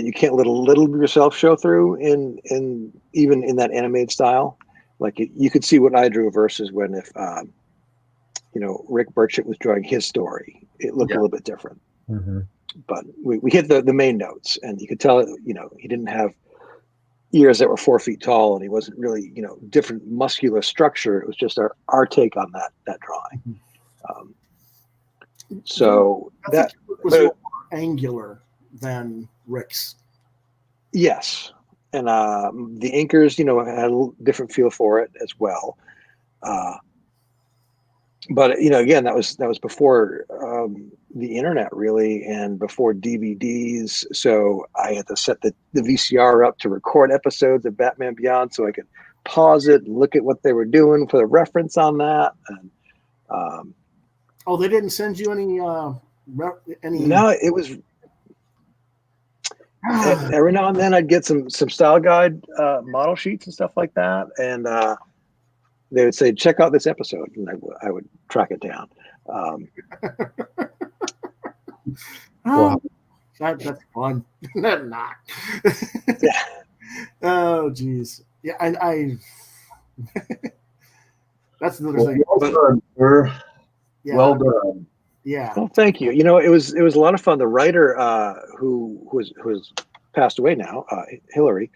[SPEAKER 3] you can't let a little of yourself show through in even in that animated style. Like you could see what I drew versus when if Rick Burchett was drawing his story, it looked a little bit different.
[SPEAKER 4] Mm-hmm.
[SPEAKER 3] But we hit the main notes, and you could tell he didn't have ears that were 4 feet tall, and he wasn't really different muscular structure. It was just our take on that drawing. So
[SPEAKER 1] I
[SPEAKER 3] that
[SPEAKER 1] think it was more angular than Rick's.
[SPEAKER 3] Yes. And the inkers, had a little different feel for it as well. But again, that was before the internet, really, and before DVDs. So I had to set the VCR up to record episodes of Batman Beyond, so I could pause it and look at what they were doing for the reference on that. And
[SPEAKER 1] they didn't send you any
[SPEAKER 3] No, it was. Every now and then I'd get some style guide model sheets and stuff like that, and they would say, check out this episode, and I would track it down.
[SPEAKER 1] Wow. That's fun. Not.
[SPEAKER 3] Yeah.
[SPEAKER 1] Oh geez. Yeah, I that's another thing.
[SPEAKER 2] Well done, sir.
[SPEAKER 1] Yeah.
[SPEAKER 2] Well done.
[SPEAKER 1] Yeah.
[SPEAKER 3] Well, thank you. It was a lot of fun. The writer who was passed away now, Hillary,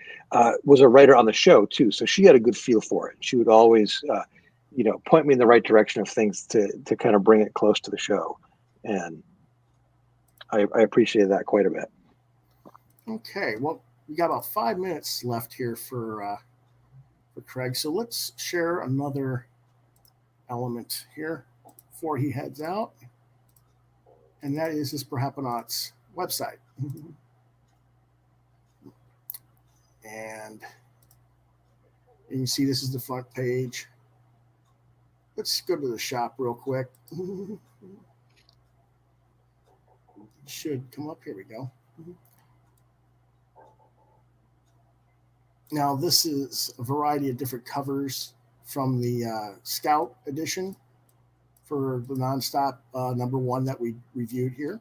[SPEAKER 3] was a writer on the show too, so she had a good feel for it. She would always, point me in the right direction of things to kind of bring it close to the show, and I appreciated that quite a bit.
[SPEAKER 1] Okay, well, we got about 5 minutes left here for Craig, so let's share another element here before he heads out, and that is his PERHAPANAUTS website. And you can see this is the front page. Let's go to the shop real quick. It should come up. Here we go. Now, this is a variety of different covers from the Scout edition for the Nonstop #1 that we reviewed here.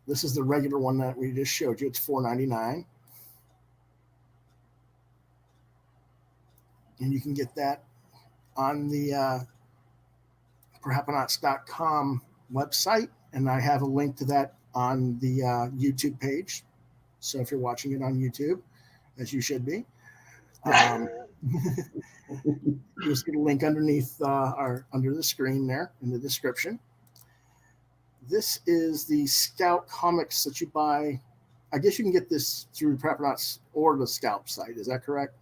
[SPEAKER 1] This is the regular one that we just showed you. It's $4.99. And you can get that on the PERHAPANAUTS.com website, and I have a link to that on the YouTube page. So if you're watching it on YouTube, as you should be, you'll see the link underneath under the screen there in the description. This is the Scout comics that you buy. I guess you can get this through PERHAPANAUTS or the Scout site. Is that correct?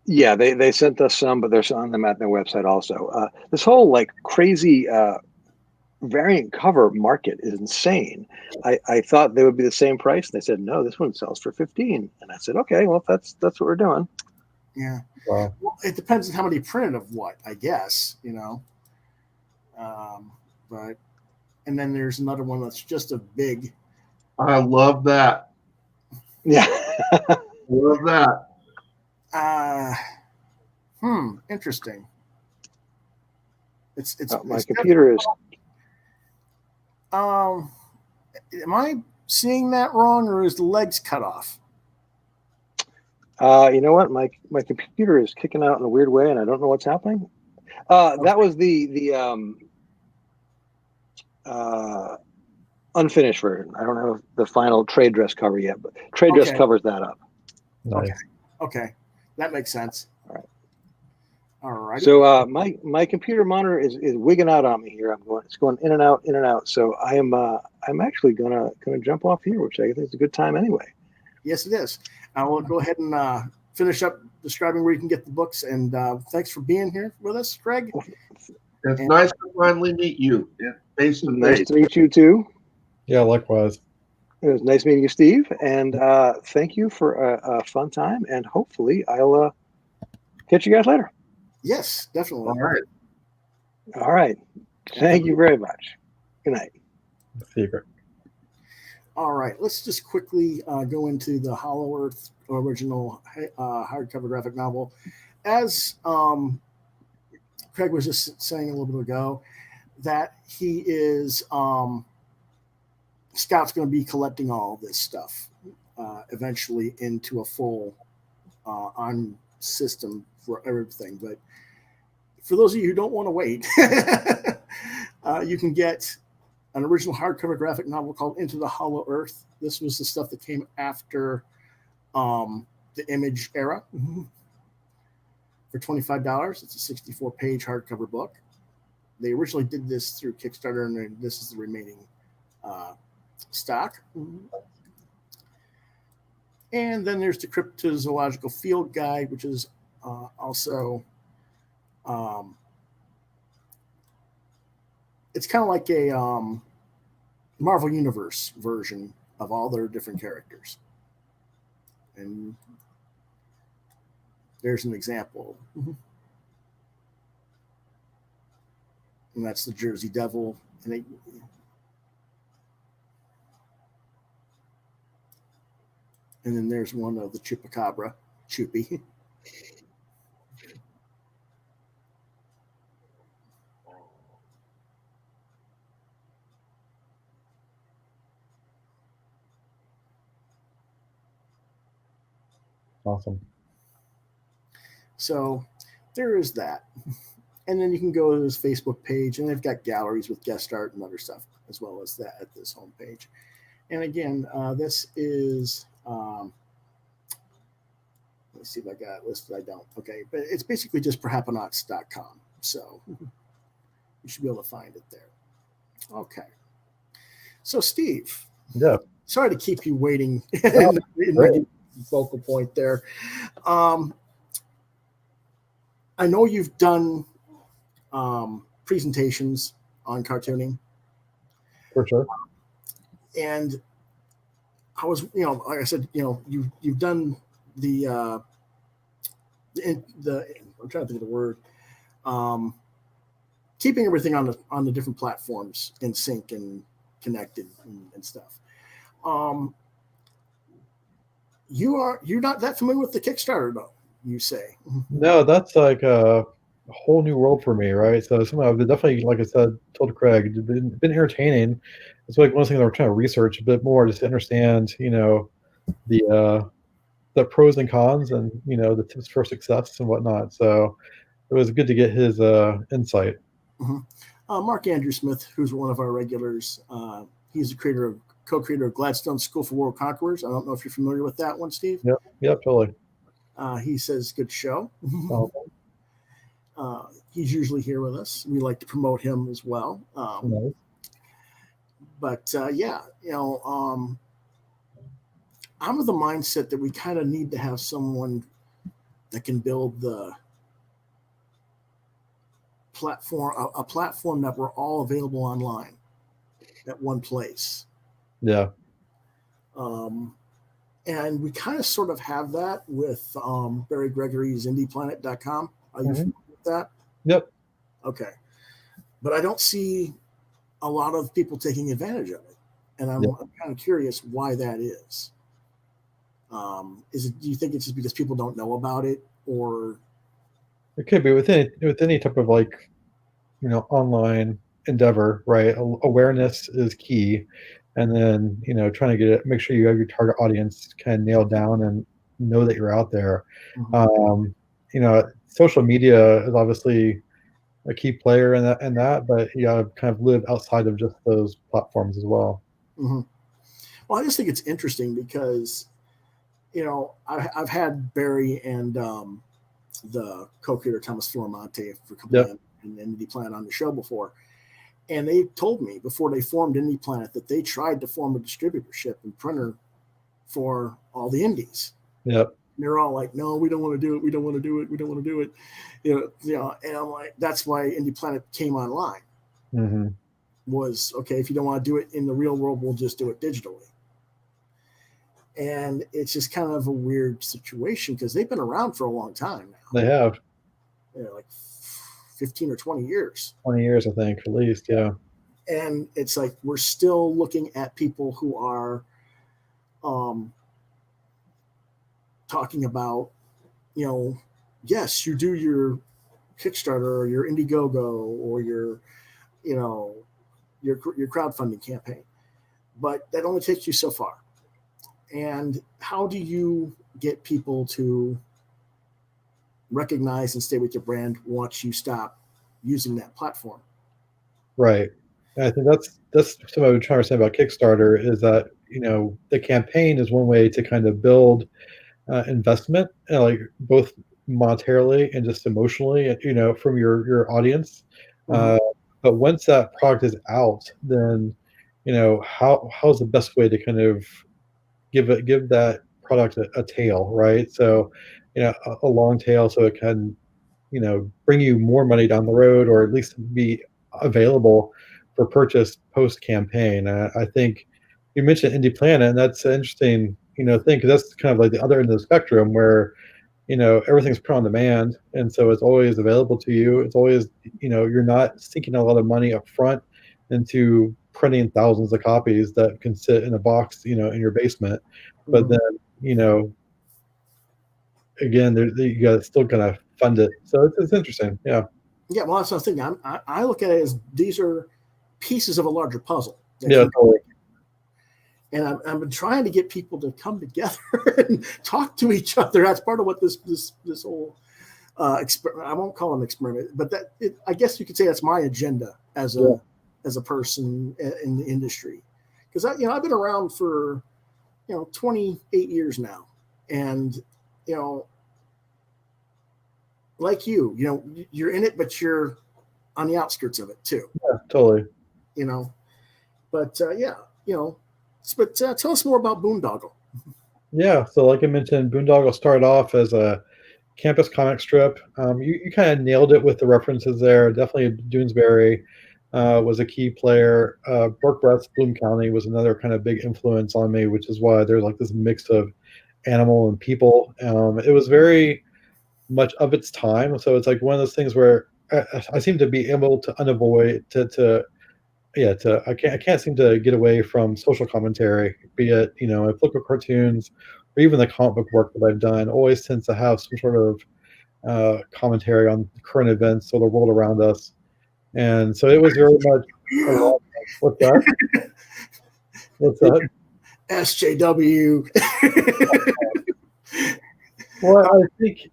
[SPEAKER 3] Yeah, they sent us some, but they're on them at their website also. This whole like crazy variant cover market is insane. I thought they would be the same price. They said, no, this one sells for $15. And I said, okay, well, that's what we're doing.
[SPEAKER 1] Yeah.
[SPEAKER 4] Wow.
[SPEAKER 1] Well, it depends on how many printed of what, I guess, but, and then there's another one that's just a big.
[SPEAKER 2] I love that.
[SPEAKER 3] Yeah.
[SPEAKER 2] Love that.
[SPEAKER 1] Interesting. It's
[SPEAKER 3] my computer is.
[SPEAKER 1] Am I seeing that wrong, or is the legs cut off?
[SPEAKER 3] You know what? My computer is kicking out in a weird way, and I don't know what's happening. That was the unfinished version. I don't have the final trade dress cover yet, but trade dress covers that up.
[SPEAKER 4] Nice.
[SPEAKER 1] Okay, that makes sense. All right.
[SPEAKER 3] So my computer monitor is wigging out on me here. It's going in and out, in and out. So I'm actually gonna jump off here, which I think is a good time anyway.
[SPEAKER 1] Yes, it is. I will go ahead and finish up describing where you can get the books. And thanks for being here with us, Craig.
[SPEAKER 2] It's nice to finally meet you.
[SPEAKER 3] Nice to meet you too.
[SPEAKER 4] Yeah, likewise.
[SPEAKER 3] It was nice meeting you, Steve. And thank you for a fun time. And hopefully I'll catch you guys later.
[SPEAKER 1] Yes, definitely.
[SPEAKER 3] All right. Thank you very much. Good night.
[SPEAKER 4] Secret.
[SPEAKER 1] All right. Let's just quickly go into the Hollow Earth original hardcover graphic novel. As Craig was just saying a little bit ago, that he is Scout's going to be collecting all this stuff eventually into a full on system for everything. But for those of you who don't want to wait, you can get an original hardcover graphic novel called Into the Hollow Earth. This was the stuff that came after the Image era for $25. It's a 64-page hardcover book. They originally did this through Kickstarter, and this is the remaining stock. And then there's the Cryptozoological Field Guide, which is also it's kind of like a Marvel Universe version of all their different characters. And there's an example. And that's the Jersey Devil. And then there's one of the Chupacabra, Chuppy.
[SPEAKER 4] Awesome.
[SPEAKER 1] So there is that. And then you can go to his Facebook page, and they've got galleries with guest art and other stuff, as well as that at this homepage. And again, this is, let's see if I got it listed. I don't. Okay. But it's basically just perhapanauts.com. So you should be able to find it there. Okay. So, Steve.
[SPEAKER 4] Yeah.
[SPEAKER 1] Sorry to keep you waiting in the focal point there. I know you've done presentations on cartooning.
[SPEAKER 4] For sure.
[SPEAKER 1] And I was, like I said, you've done the I'm trying to think of the word, keeping everything on the different platforms in sync and connected and stuff. You're not that familiar with the Kickstarter, though, you say?
[SPEAKER 4] No, that's like a whole new world for me, right? So something I've definitely, like I said, told Craig, it's been entertaining. It's like one of the things I'm trying to research a bit more, just to understand, the pros and cons, and the tips for success and whatnot. So was good to get his insight.
[SPEAKER 1] Mark Andrew Smith, who's one of our regulars, he's the co-creator of Gladstone School for World Conquerors. I don't know if you're familiar with that one, Steve.
[SPEAKER 4] Yep, totally.
[SPEAKER 1] He says good show.
[SPEAKER 4] Oh,
[SPEAKER 1] He's usually here with us. We like to promote him as well.
[SPEAKER 4] nice.
[SPEAKER 1] But yeah, I'm of the mindset that we kind of need to have someone that can build the platform, a platform that we're all available online at one place.
[SPEAKER 4] Yeah.
[SPEAKER 1] And we kind of sort of have that with Barry Gregory's indieplanet.com. Are you familiar with that?
[SPEAKER 4] Yep.
[SPEAKER 1] Okay. But I don't see a lot of people taking advantage of it. And I'm kind of curious why that is. Do you think it's just because people don't know about it, or
[SPEAKER 4] It could be with any type of online endeavor, right? Awareness is key, and then trying to make sure you have your target audience kind of nailed down and know that you're out there. Social media is obviously a key player in that, but you gotta kind of live outside of just those platforms as well.
[SPEAKER 1] Well, I just think it's interesting because I've had Barry and the co-creator Thomas Florimonte for a couple of Indie Planet on the show before, and they told me before they formed Indie Planet that they tried to form a distributorship and printer for all the indies.
[SPEAKER 4] Yep.
[SPEAKER 1] And they're all like, "No, we don't want to do it. We don't want to do it. We don't want to do it." And I'm like, that's why Indie Planet came online. Was okay, if you don't want to do it in the real world, we'll just do it digitally. And it's just kind of a weird situation because they've been around for a long time now.
[SPEAKER 4] They have.
[SPEAKER 1] Like 15 or 20 years.
[SPEAKER 4] 20 years, I think, at least, yeah.
[SPEAKER 1] And it's like we're still looking at people who are talking about, yes, you do your Kickstarter or your Indiegogo or your crowdfunding campaign, but that only takes you so far. And how do you get people to recognize and stay with your brand once you stop using that platform?
[SPEAKER 4] Right. And I think that's something I've been trying to say about Kickstarter is that, the campaign is one way to kind of build investment, like both monetarily and just emotionally, from your audience. But once that product is out, then, how's the best way to kind of give that product a tail, right? So, a long tail, so it can, bring you more money down the road, or at least be available for purchase post campaign. I think you mentioned Indie Planet, and that's an interesting, thing, because that's kind of like the other end of the spectrum where, everything's put on demand, and so it's always available to you. It's always, you're not sinking a lot of money up front into printing thousands of copies that can sit in a box, in your basement. But then, again, you got to still kind of fund it. So it's interesting. Yeah.
[SPEAKER 1] Yeah. Well, that's what I was thinking. I look at it as these are pieces of a larger puzzle.
[SPEAKER 4] Yeah. Totally.
[SPEAKER 1] And I've been trying to get people to come together and talk to each other. That's part of what this whole I won't call it an experiment, but I guess you could say that's my agenda as a person in the industry, because I've been around for 28 years now, and like you're in it, but you're on the outskirts of it too.
[SPEAKER 4] Yeah, totally.
[SPEAKER 1] But but tell us more about Boondoggle.
[SPEAKER 4] Yeah, so like I mentioned, Boondoggle started off as a campus comic strip. You kind of nailed it with the references there. Definitely Doonesbury was a key player. Burke Brett's Bloom County was another kind of big influence on me, which is why there's like this mix of animal and people. It was very much of its time, so it's like one of those things where I seem to be able to unavoid I can't seem to get away from social commentary, be it political cartoons or even the comic book work that I've done. Always tends to have some sort of commentary on current events or the world around us, and so it was very much. What's that? What's that?
[SPEAKER 1] SJW.
[SPEAKER 4] Well, I think,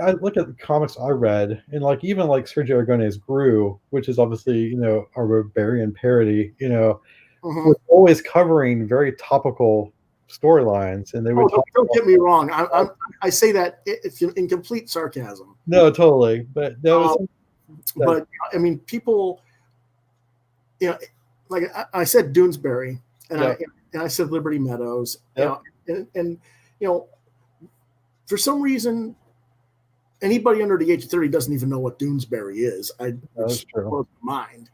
[SPEAKER 4] I look at the comics I read, and like even like Sergio Aragonés Gru, which is obviously, a barbarian parody,
[SPEAKER 1] Mhm.
[SPEAKER 4] was always covering very topical storylines, and they would
[SPEAKER 1] Oh,
[SPEAKER 4] talk
[SPEAKER 1] don't get
[SPEAKER 4] about,
[SPEAKER 1] me wrong. I say that it's in complete sarcasm.
[SPEAKER 4] no, totally, but that was
[SPEAKER 1] Um,
[SPEAKER 4] that,
[SPEAKER 1] but I mean, people, like I said, Doonesbury, and
[SPEAKER 4] yeah,
[SPEAKER 1] I said Liberty Meadows,
[SPEAKER 4] yeah,
[SPEAKER 1] and for some reason, anybody under the age of 30 doesn't even know what Doonesbury is.
[SPEAKER 4] that's
[SPEAKER 1] Which
[SPEAKER 4] true.
[SPEAKER 1] blows my mind.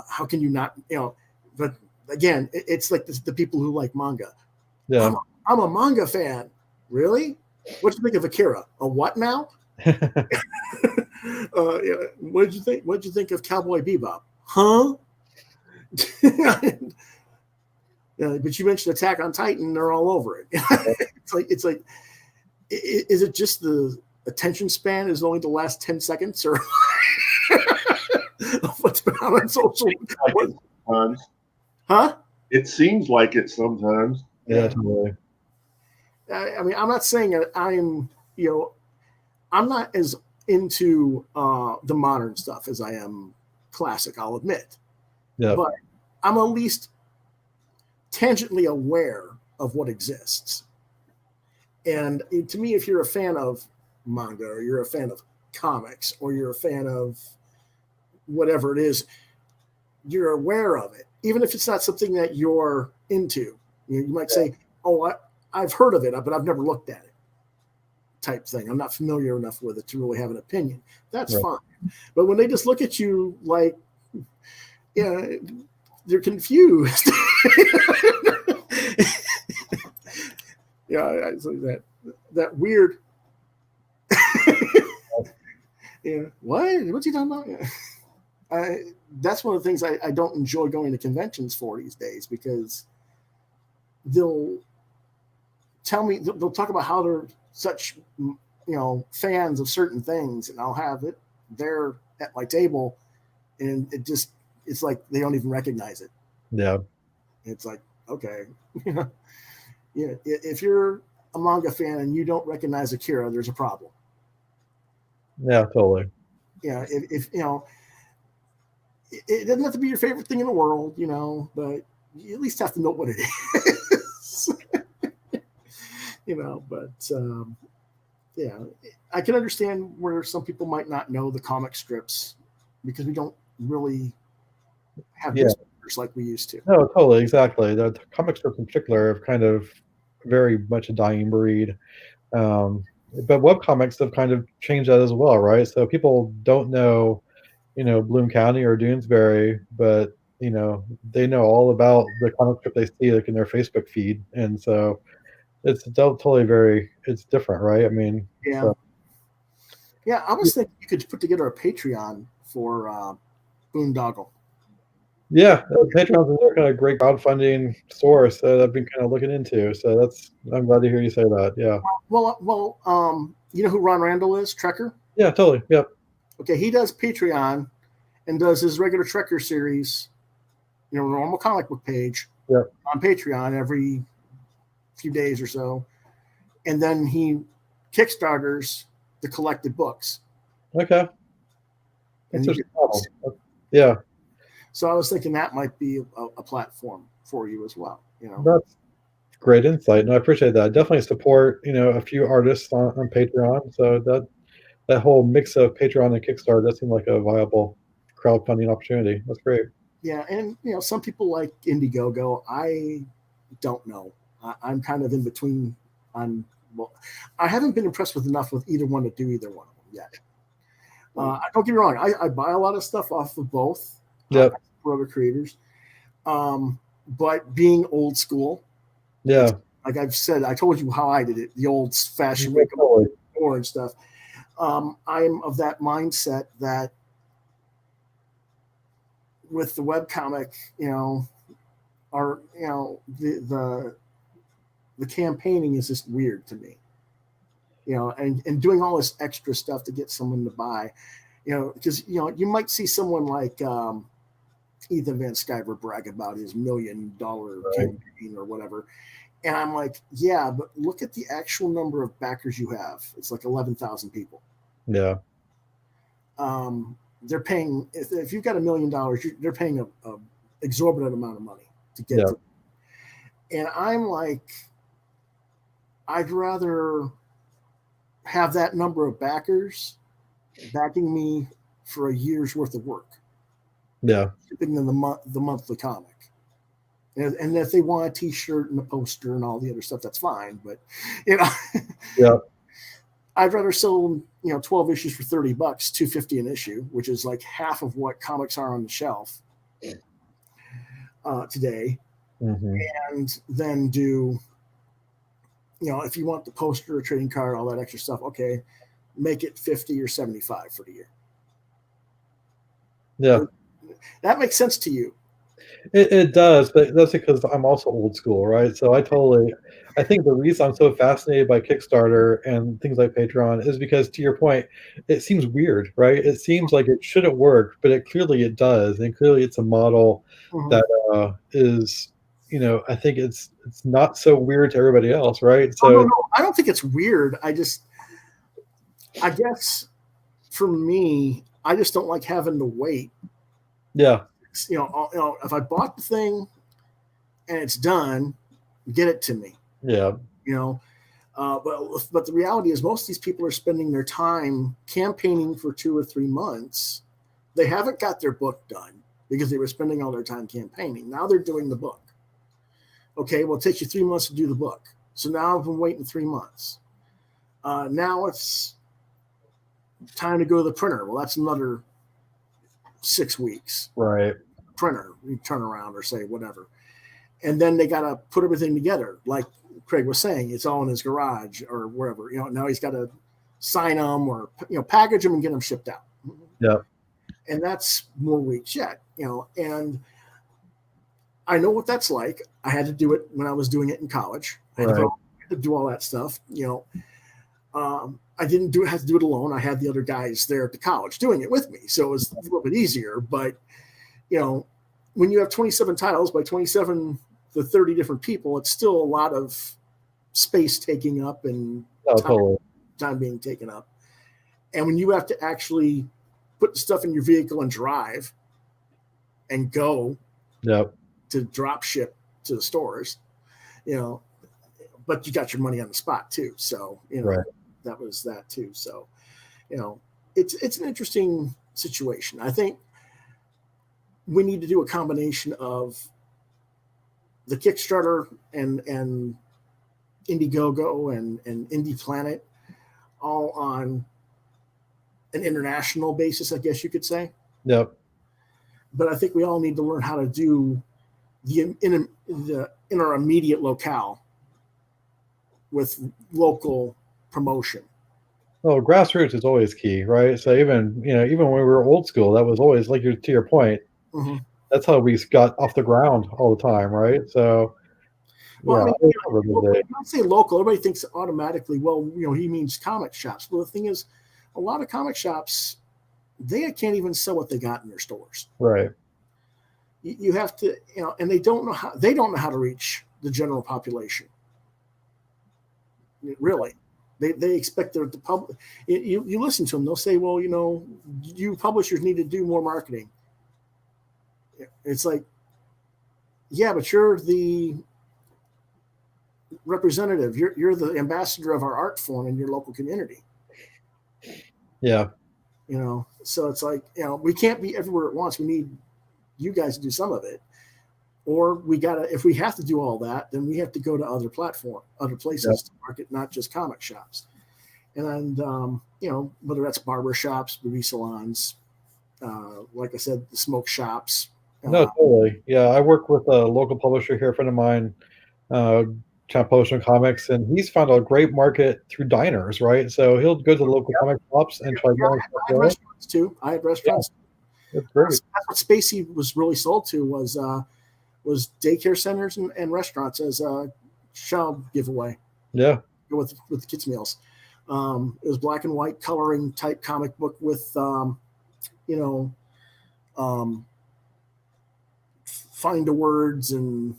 [SPEAKER 1] How can you not? But again, it's like the people who like manga.
[SPEAKER 4] Yeah.
[SPEAKER 1] I'm a manga fan. Really? What do you think of Akira? A what now? What did you think? What did you think of Cowboy Bebop? Huh? But you mentioned Attack on Titan; they're all over it. It's like, is it just the attention span is only the last 10 seconds, or what's been on social?
[SPEAKER 2] Like it sometimes.
[SPEAKER 1] Huh?
[SPEAKER 2] It seems like it sometimes.
[SPEAKER 4] Yeah, totally.
[SPEAKER 1] I mean, I'm not saying that I'm not as into the modern stuff as I am classic, I'll admit.
[SPEAKER 4] Yeah.
[SPEAKER 1] But I'm at least tangentially aware of what exists. And to me, if you're a fan of manga, or you're a fan of comics, or you're a fan of whatever it is, you're aware of it, even if it's not something that you're into. You might say, "Oh, I've heard of it, but I've never looked at it," type thing. I'm not familiar enough with it to really have an opinion. That's fine. But when they just look at you like, they're confused. So that weird. What's he talking about? That's one of the things I don't enjoy going to conventions for these days, because they'll tell me, they'll talk about how they're such fans of certain things, and I'll have it there at my table, and it's like they don't even recognize it.
[SPEAKER 4] Yeah.
[SPEAKER 1] It's like, okay. If you're a manga fan and you don't recognize Akira, there's a problem.
[SPEAKER 4] Yeah, totally.
[SPEAKER 1] If it doesn't have to be your favorite thing in the world, but you at least have to know what it is. But I can understand where some people might not know the comic strips, because we don't really have newspapers like we used to.
[SPEAKER 4] No, totally, exactly. The comic strips in particular have kind of very much a dying breed. But webcomics have kind of changed that as well, right? So people don't know, Bloom County or Doonesbury, but they know all about the comic strip they see like in their Facebook feed, and so it's totally it's different, right? I mean,
[SPEAKER 1] I was thinking you could put together a Patreon for Boondoggle.
[SPEAKER 4] Yeah, Patreon's another kind of great crowdfunding source that I've been kind of looking into. So I'm glad to hear you say that. Yeah.
[SPEAKER 1] Well, you know who Ron Randall is? Trekker?
[SPEAKER 4] Yeah, totally. Yep.
[SPEAKER 1] Okay, he does Patreon and does his regular Trekker series, normal comic book page on Patreon every few days or so. And then he Kickstarters the collected books.
[SPEAKER 4] Okay. Yeah.
[SPEAKER 1] So I was thinking that might be a platform for you as well.
[SPEAKER 4] That's great insight, and I appreciate that. I definitely support a few artists on Patreon. So that whole mix of Patreon and Kickstarter does seem like a viable crowdfunding opportunity. That's great.
[SPEAKER 1] Yeah, and some people like Indiegogo. I don't know. I'm kind of in between. I haven't been impressed with enough with either one to do either one of them yet. Don't get me wrong. I buy a lot of stuff off of both. For other creators, but being old school.
[SPEAKER 4] Yeah.
[SPEAKER 1] Like I've said, I told you how I did it. The old fashioned and stuff. I'm of that mindset that with the webcomic, the campaigning is just weird to me. And doing all this extra stuff to get someone to buy, because you might see someone like Ethan Van Sciver brag about his $1 million campaign or whatever, And I'm like, yeah, but look at the actual number of backers you have. It's like 11,000 people.
[SPEAKER 4] Yeah.
[SPEAKER 1] They're paying, if you've got $1 million, they're paying a exorbitant amount of money to get to. And I'm like, I'd rather have that number of backers backing me for a year's worth of work.
[SPEAKER 4] Yeah.
[SPEAKER 1] Shipping them the monthly comic. And if they want a T-shirt and a poster and all the other stuff, that's fine. But
[SPEAKER 4] yeah,
[SPEAKER 1] I'd rather sell 12 issues for $30, $2.50 an issue, which is like half of what comics are on the shelf today, and then do if you want the poster, a trading card, all that extra stuff, okay, make it 50 or 75 for the year.
[SPEAKER 4] Yeah,
[SPEAKER 1] that makes sense to you.
[SPEAKER 4] It does, but that's because I'm also old school, right? So I think the reason I'm so fascinated by Kickstarter and things like Patreon is because, to your point, it seems weird, right? It seems like it shouldn't work, but it does, and clearly it's a model that is, I think it's not so weird to everybody else, right? So
[SPEAKER 1] no, I don't think it's weird. I guess for me, I just don't like having to wait.
[SPEAKER 4] Yeah.
[SPEAKER 1] If I bought the thing and it's done, get it to me.
[SPEAKER 4] Yeah.
[SPEAKER 1] But the reality is most of these people are spending their time campaigning for 2 or 3 months. They haven't got their book done because they were spending all their time campaigning. Now they're doing the book. Okay, well, it takes you 3 months to do the book. So now I've been waiting 3 months. Now it's time to go to the printer. Well, that's another 6 weeks.
[SPEAKER 4] Right.
[SPEAKER 1] Printer, you turn around or say whatever. And then they got to put everything together. Like Craig was saying, it's all in his garage or wherever. Now he's got to sign them or package them and get them shipped out.
[SPEAKER 4] Yeah.
[SPEAKER 1] And that's more weeks yet. And I know what that's like. I had to do it when I was doing it in college. I had to do all that stuff. I didn't have to do it alone. I had the other guys there at the college doing it with me. So it was a little bit easier. But, when you have 27 titles by 27 to 30 different people, it's still a lot of space taking up and time being taken up. And when you have to actually put the stuff in your vehicle and drive and go to drop ship to the stores, but you got your money on the spot too. So, that was that too. So, it's an interesting situation. I think we need to do a combination of the Kickstarter and Indiegogo and Indie Planet all on an international basis, I guess you could say.
[SPEAKER 4] Yep.
[SPEAKER 1] But I think we all need to learn how to do in our immediate locale with local promotion.
[SPEAKER 4] Well, grassroots is always key, right? So even when we were old school, that was always to your point. That's how we got off the ground all the time, right? So,
[SPEAKER 1] when I say local, everybody thinks automatically, well, he means comic shops. Well, the thing is, a lot of comic shops, they can't even sell what they got in their stores.
[SPEAKER 4] Right.
[SPEAKER 1] You have to, and they don't know how to reach the general population. Really. They expect the public. You listen to them, they'll say, well, you publishers need to do more marketing. It's like, yeah, but you're the representative. You're the ambassador of our art form in your local community.
[SPEAKER 4] Yeah.
[SPEAKER 1] So it's like, we can't be everywhere at once. We need you guys to do some of it. Or if we have to do all that, then we have to go to other places to market, not just comic shops. And, whether that's barber shops, beauty salons, like I said, the smoke shops.
[SPEAKER 4] No, totally. Yeah, I work with a local publisher here, a friend of mine, publishing comics, and he's found a great market through diners, right? So he'll go to the local comic shops and try to
[SPEAKER 1] I had restaurants too. I had restaurants.
[SPEAKER 4] Yeah, that's great.
[SPEAKER 1] That's what Spacey was really sold to was daycare centers and restaurants as a child giveaway.
[SPEAKER 4] Yeah.
[SPEAKER 1] With the kids' meals. It was black and white coloring type comic book with, find a words and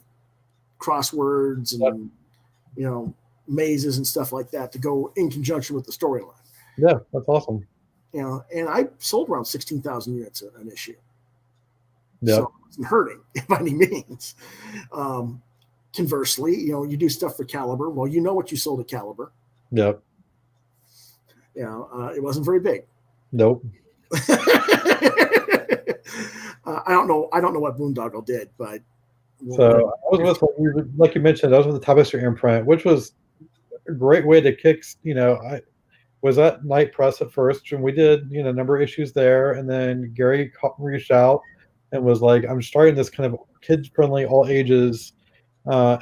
[SPEAKER 1] crosswords and mazes and stuff like that to go in conjunction with the storyline.
[SPEAKER 4] Yeah, that's awesome.
[SPEAKER 1] And I sold around 16,000 units an issue.
[SPEAKER 4] Yeah.
[SPEAKER 1] So it wasn't hurting by any means. Conversely, you do stuff for Caliber. Well, what you sold at Caliber.
[SPEAKER 4] Yep.
[SPEAKER 1] It wasn't very big.
[SPEAKER 4] Nope.
[SPEAKER 1] I don't know what Boondoggle did, but
[SPEAKER 4] so I was with, like you mentioned, I was with the Tapestry imprint, which was a great way to kick. I was at Night Press at first, and we did a number of issues there, and then Gary reached out and was like, "I'm starting this kind of kid-friendly, all ages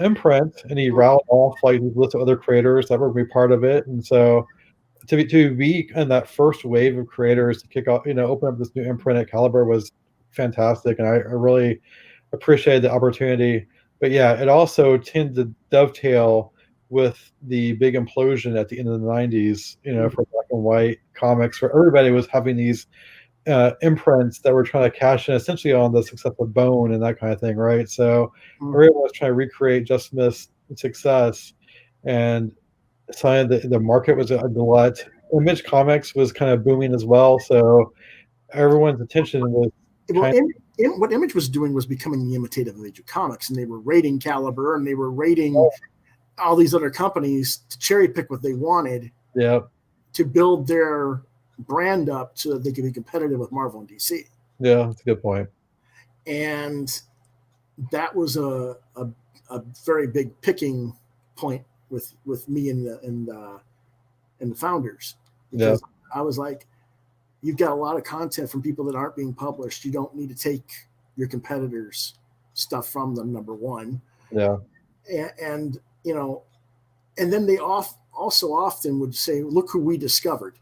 [SPEAKER 4] imprint," and he routed off like a list of other creators that were be part of it, and so to be in that first wave of creators to kick off, open up this new imprint at Caliber was fantastic, and I really appreciated the opportunity. But yeah, it also tended to dovetail with the big implosion at the end of the 90s, for black and white comics, where everybody was having these imprints that were trying to cash in essentially on the success of Bone and that kind of thing, right? So everyone was trying to recreate Just Smith's success, and the market was a glut. Image Comics was kind of booming as well, so everyone's attention was.
[SPEAKER 1] What Image was doing was becoming the imitative of Age of Comics, and they were raiding Caliber, and they were raiding all these other companies to cherry pick what they wanted.
[SPEAKER 4] Yeah. To
[SPEAKER 1] build their brand up so that they could be competitive with Marvel and DC.
[SPEAKER 4] Yeah, that's a good point.
[SPEAKER 1] And that was a very big picking point with me and the founders. Because I was like, you've got a lot of content from people that aren't being published. You don't need to take your competitors' stuff from them, number one.
[SPEAKER 4] Yeah.
[SPEAKER 1] And and then they also often would say, look who we discovered.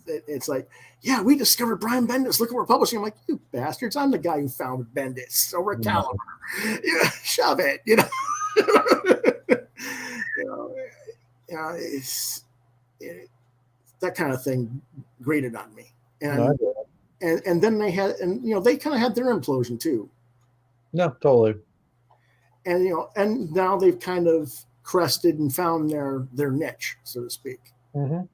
[SPEAKER 1] It's like, yeah, we discovered Brian Bendis. Look what we're publishing. I'm like, you bastards! I'm the guy who found Bendis over at Caliber. Shove it, that kind of thing grated on me. And then they had, they kind of had their implosion too.
[SPEAKER 4] No, totally.
[SPEAKER 1] And and now they've kind of crested and found their niche, so to speak.
[SPEAKER 4] Mm-hmm.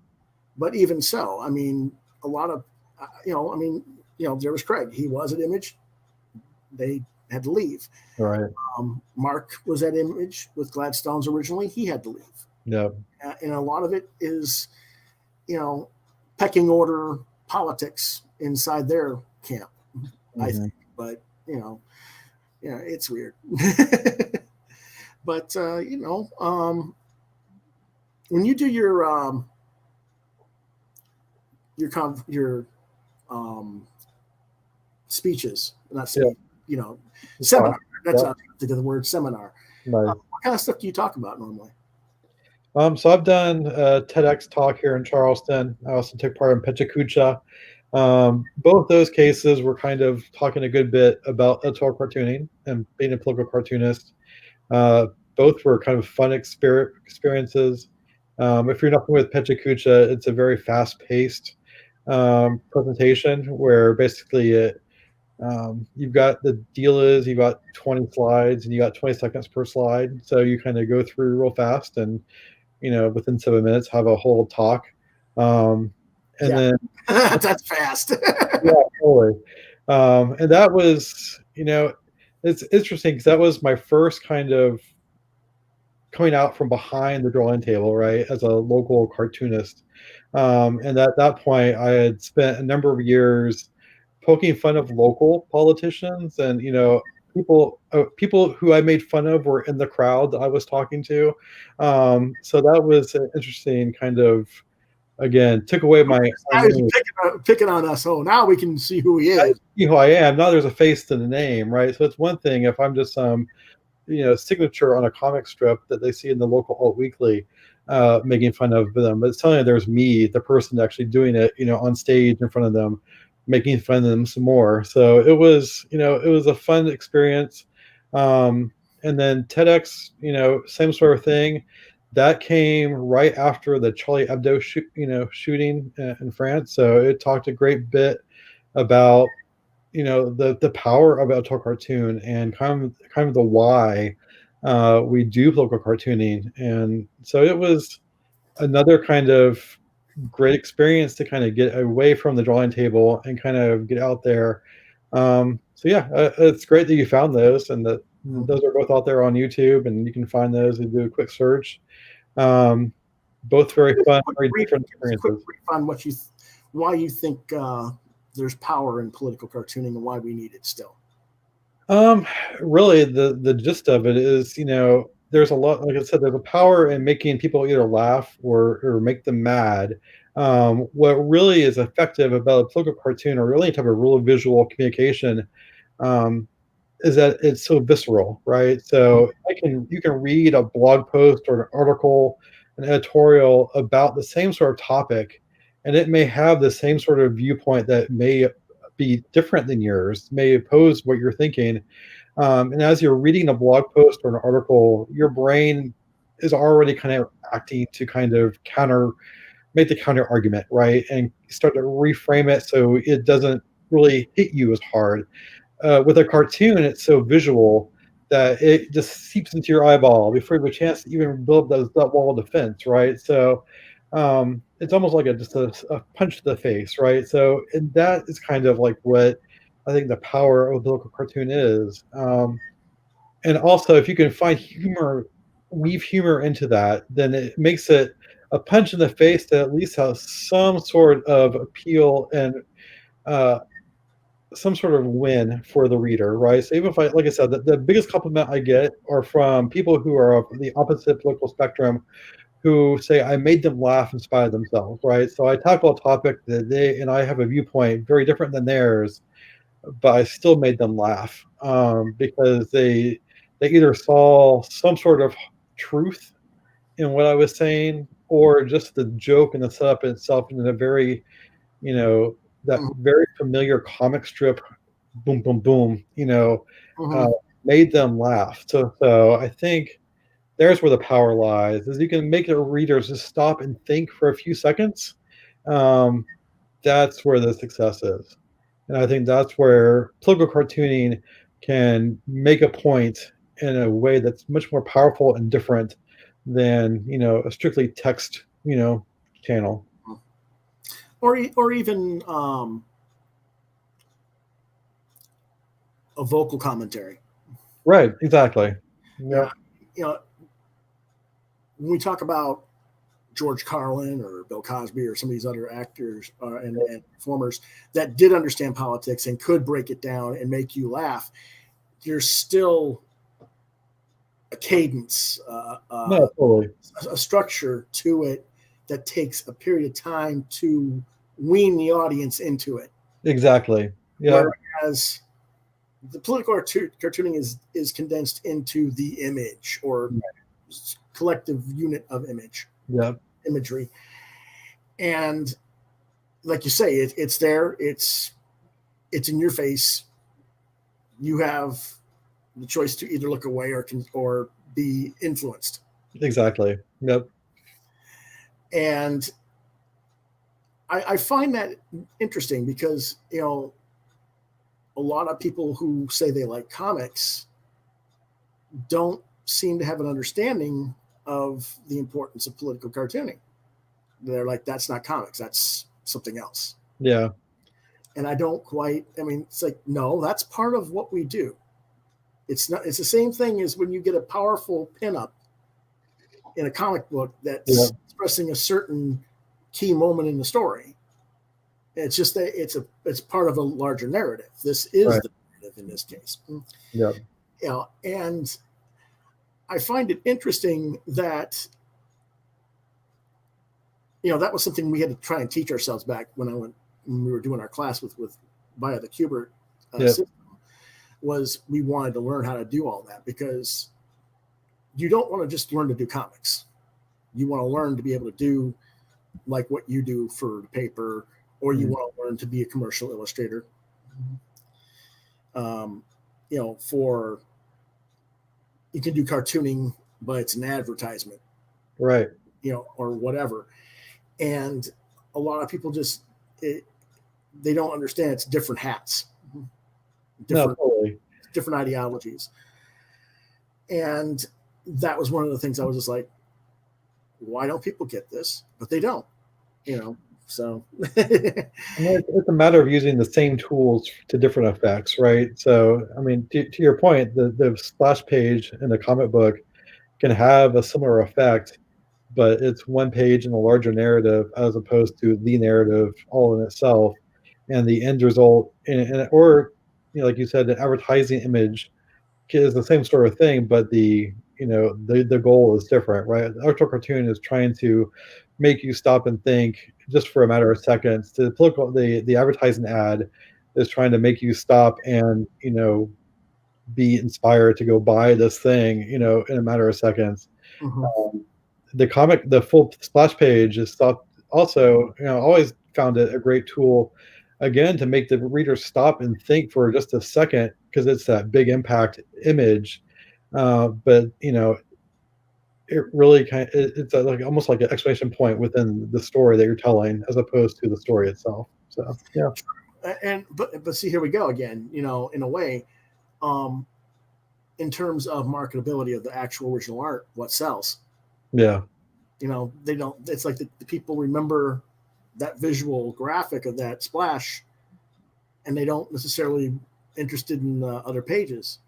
[SPEAKER 1] But even so, I mean, a lot of, there was Craig. He was at Image. They had to leave.
[SPEAKER 4] Right.
[SPEAKER 1] Mark was at Image with Gladstones originally. He had to leave.
[SPEAKER 4] Yeah.
[SPEAKER 1] And a lot of it is, pecking order politics inside their camp, I think. But, it's weird. But, when you do your speeches, not saying, seminar. That's not the word seminar.
[SPEAKER 4] Nice.
[SPEAKER 1] What kind of stuff do you talk about normally?
[SPEAKER 4] So I've done a TEDx talk here in Charleston. I also took part in Pechacucha. Both those cases were kind of talking a good bit about editorial cartooning and being a political cartoonist. Both were kind of fun experiences. If you're not familiar with Pechacucha, it's a very fast-paced presentation where basically you've got the deal is you've got 20 slides and you got 20 seconds per slide. So you kind of go through real fast and, within 7 minutes have a whole talk. And then
[SPEAKER 1] that's fast.
[SPEAKER 4] Yeah, totally. And that was, it's interesting because that was my first kind of coming out from behind the drawing table, right, as a local cartoonist. And at that point, I had spent a number of years poking fun of local politicians, and people who I made fun of were in the crowd that I was talking to. So that was an interesting kind of, again, took away my.
[SPEAKER 1] Now he's picking on us. Oh, now we can see who he is.
[SPEAKER 4] I see who I am. Now there's a face to the name, right? So it's one thing if I'm just some, signature on a comic strip that they see in the local alt weekly, making fun of them. But it's telling you there's me, the person actually doing it, on stage in front of them, making fun of them some more. So it was, it was a fun experience. And then TEDx, same sort of thing. That came right after the Charlie Hebdo shooting in France. So it talked a great bit about, the power of editorial cartoon and kind of the why we do political cartooning. And so it was another kind of great experience to kind of get away from the drawing table and kind of get out there. So yeah, it's great that you found those, and that those are both out there on YouTube, and you can find those and do a quick search. Both very fun, very different experiences.
[SPEAKER 1] Quick brief on why you think there's power in political cartooning and why we need it still.
[SPEAKER 4] Really, the gist of it is, there's a lot, like I said, there's a power in making people either laugh or make them mad. What really is effective about a political cartoon, or really any type of real visual communication, is that it's so visceral, right? So you can read a blog post or an article, an editorial about the same sort of topic, and it may have the same sort of viewpoint that may be different than yours, may oppose what you're thinking. And as you're reading a blog post or an article, your brain is already kind of acting to kind of make the counter argument, right? And start to reframe it so it doesn't really hit you as hard. With a cartoon, it's so visual that it just seeps into your eyeball before you have a chance to even build that wall of defense, right? So it's almost like just a punch to the face, right? So and that is kind of like what I think the power of the local cartoon is. And also, if you can find humor, weave humor into that, then it makes it a punch in the face that at least has some sort of appeal and some sort of win for the reader, right? So even if like I said, the biggest compliment I get are from people who are of the opposite political spectrum, who say I made them laugh in spite of themselves, right? So I tackle a topic that they and I have a viewpoint very different than theirs, but I still made them laugh because they either saw some sort of truth in what I was saying, or just the joke and the setup itself in a very, that very familiar comic strip, boom, boom, boom, made them laugh. So I think there's where the power lies, is you can make the readers just stop and think for a few seconds. That's where the success is. And I think that's where political cartooning can make a point in a way that's much more powerful and different than, a strictly text, channel.
[SPEAKER 1] Or even a vocal commentary.
[SPEAKER 4] Right, exactly.
[SPEAKER 1] Yeah. When we talk about George Carlin or Bill Cosby or some of these other actors and performers that did understand politics and could break it down and make you laugh, there's still a cadence,
[SPEAKER 4] totally.
[SPEAKER 1] a structure to it that takes a period of time to wean the audience into it.
[SPEAKER 4] Exactly. Yeah.
[SPEAKER 1] Whereas the political cartooning is condensed into the image or collective unit of imagery. And like you say, it's there, it's in your face. You have the choice to either look away or be influenced.
[SPEAKER 4] Exactly. Yep.
[SPEAKER 1] And I find that interesting because, a lot of people who say they like comics don't seem to have an understanding of the importance of political cartooning. They're like, that's not comics, that's something else.
[SPEAKER 4] Yeah.
[SPEAKER 1] And it's like, no, that's part of what we do. It's the same thing as when you get a powerful pinup in a comic book that's expressing a certain key moment in the story. It's just that it's part of a larger narrative. This is the narrative in this case.
[SPEAKER 4] Yeah.
[SPEAKER 1] And I find it interesting that that was something we had to try and teach ourselves back when we were doing our class with via the KYRRA system. Was we wanted to learn how to do all that, because you don't want to just learn to do comics. You want to learn to be able to do like what you do for the paper, or you want to learn to be a commercial illustrator. You can do cartooning, but it's an advertisement,
[SPEAKER 4] right?
[SPEAKER 1] Or whatever. And a lot of people they don't understand it's different hats, different ideologies. And that was one of the things I was just like, why don't people get this? But they don't, so.
[SPEAKER 4] I mean, it's a matter of using the same tools to different effects, right? So, I mean, to your point, the splash page in a comic book can have a similar effect, but it's one page in a larger narrative as opposed to the narrative all in itself. And the end result, or like you said, the advertising image is the same sort of thing, but the goal is different, right? The actual cartoon is trying to make you stop and think just for a matter of seconds. The advertising ad is trying to make you stop and be inspired to go buy this thing, in a matter of seconds.
[SPEAKER 1] Mhm.
[SPEAKER 4] The full splash page is stuff also, always found it a great tool, again, to make the reader stop and think for just a second, because it's that big impact image. But it really it's like almost like an exclamation point within the story that you're telling, as opposed to the story itself. So yeah.
[SPEAKER 1] But see, here we go again, in a way, in terms of marketability of the actual original art, what sells?
[SPEAKER 4] Yeah.
[SPEAKER 1] They don't, it's like the people remember that visual graphic of that splash, and they don't necessarily interested in other pages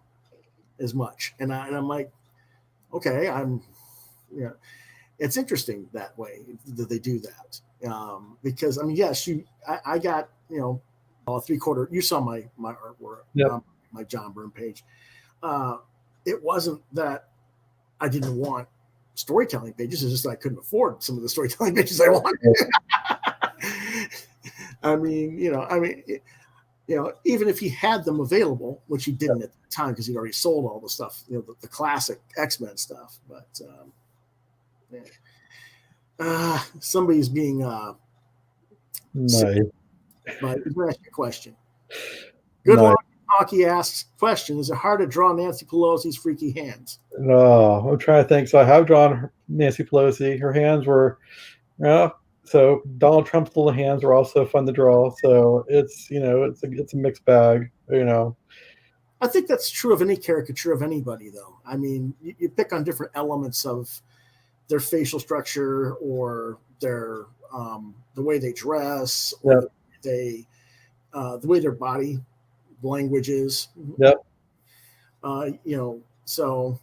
[SPEAKER 1] as much. And I'm like, okay, it's interesting that way that they do that. Because I mean, yes, I got, a 3/4, you saw my artwork,
[SPEAKER 4] Yep.
[SPEAKER 1] My John Byrne page. It wasn't that I didn't want storytelling pages, it's just that I couldn't afford some of the storytelling pages I wanted. I mean, even if he had them available, which he didn't at the time because he'd already sold all the stuff, the classic X-Men stuff. But somebody's being
[SPEAKER 4] Nice.
[SPEAKER 1] But let me ask you a question. Good
[SPEAKER 4] Nice.
[SPEAKER 1] Luck Hockey asks, question, is it hard to draw Nancy Pelosi's freaky hands?
[SPEAKER 4] Oh, I'm trying to think. So I have drawn Nancy Pelosi. Her hands were, so Donald Trump's little hands were also fun to draw. So it's a mixed bag.
[SPEAKER 1] I think that's true of any caricature of anybody, though. I mean, you pick on different elements of their facial structure or their the way they dress, or the way their body language is.
[SPEAKER 4] Yep.
[SPEAKER 1] So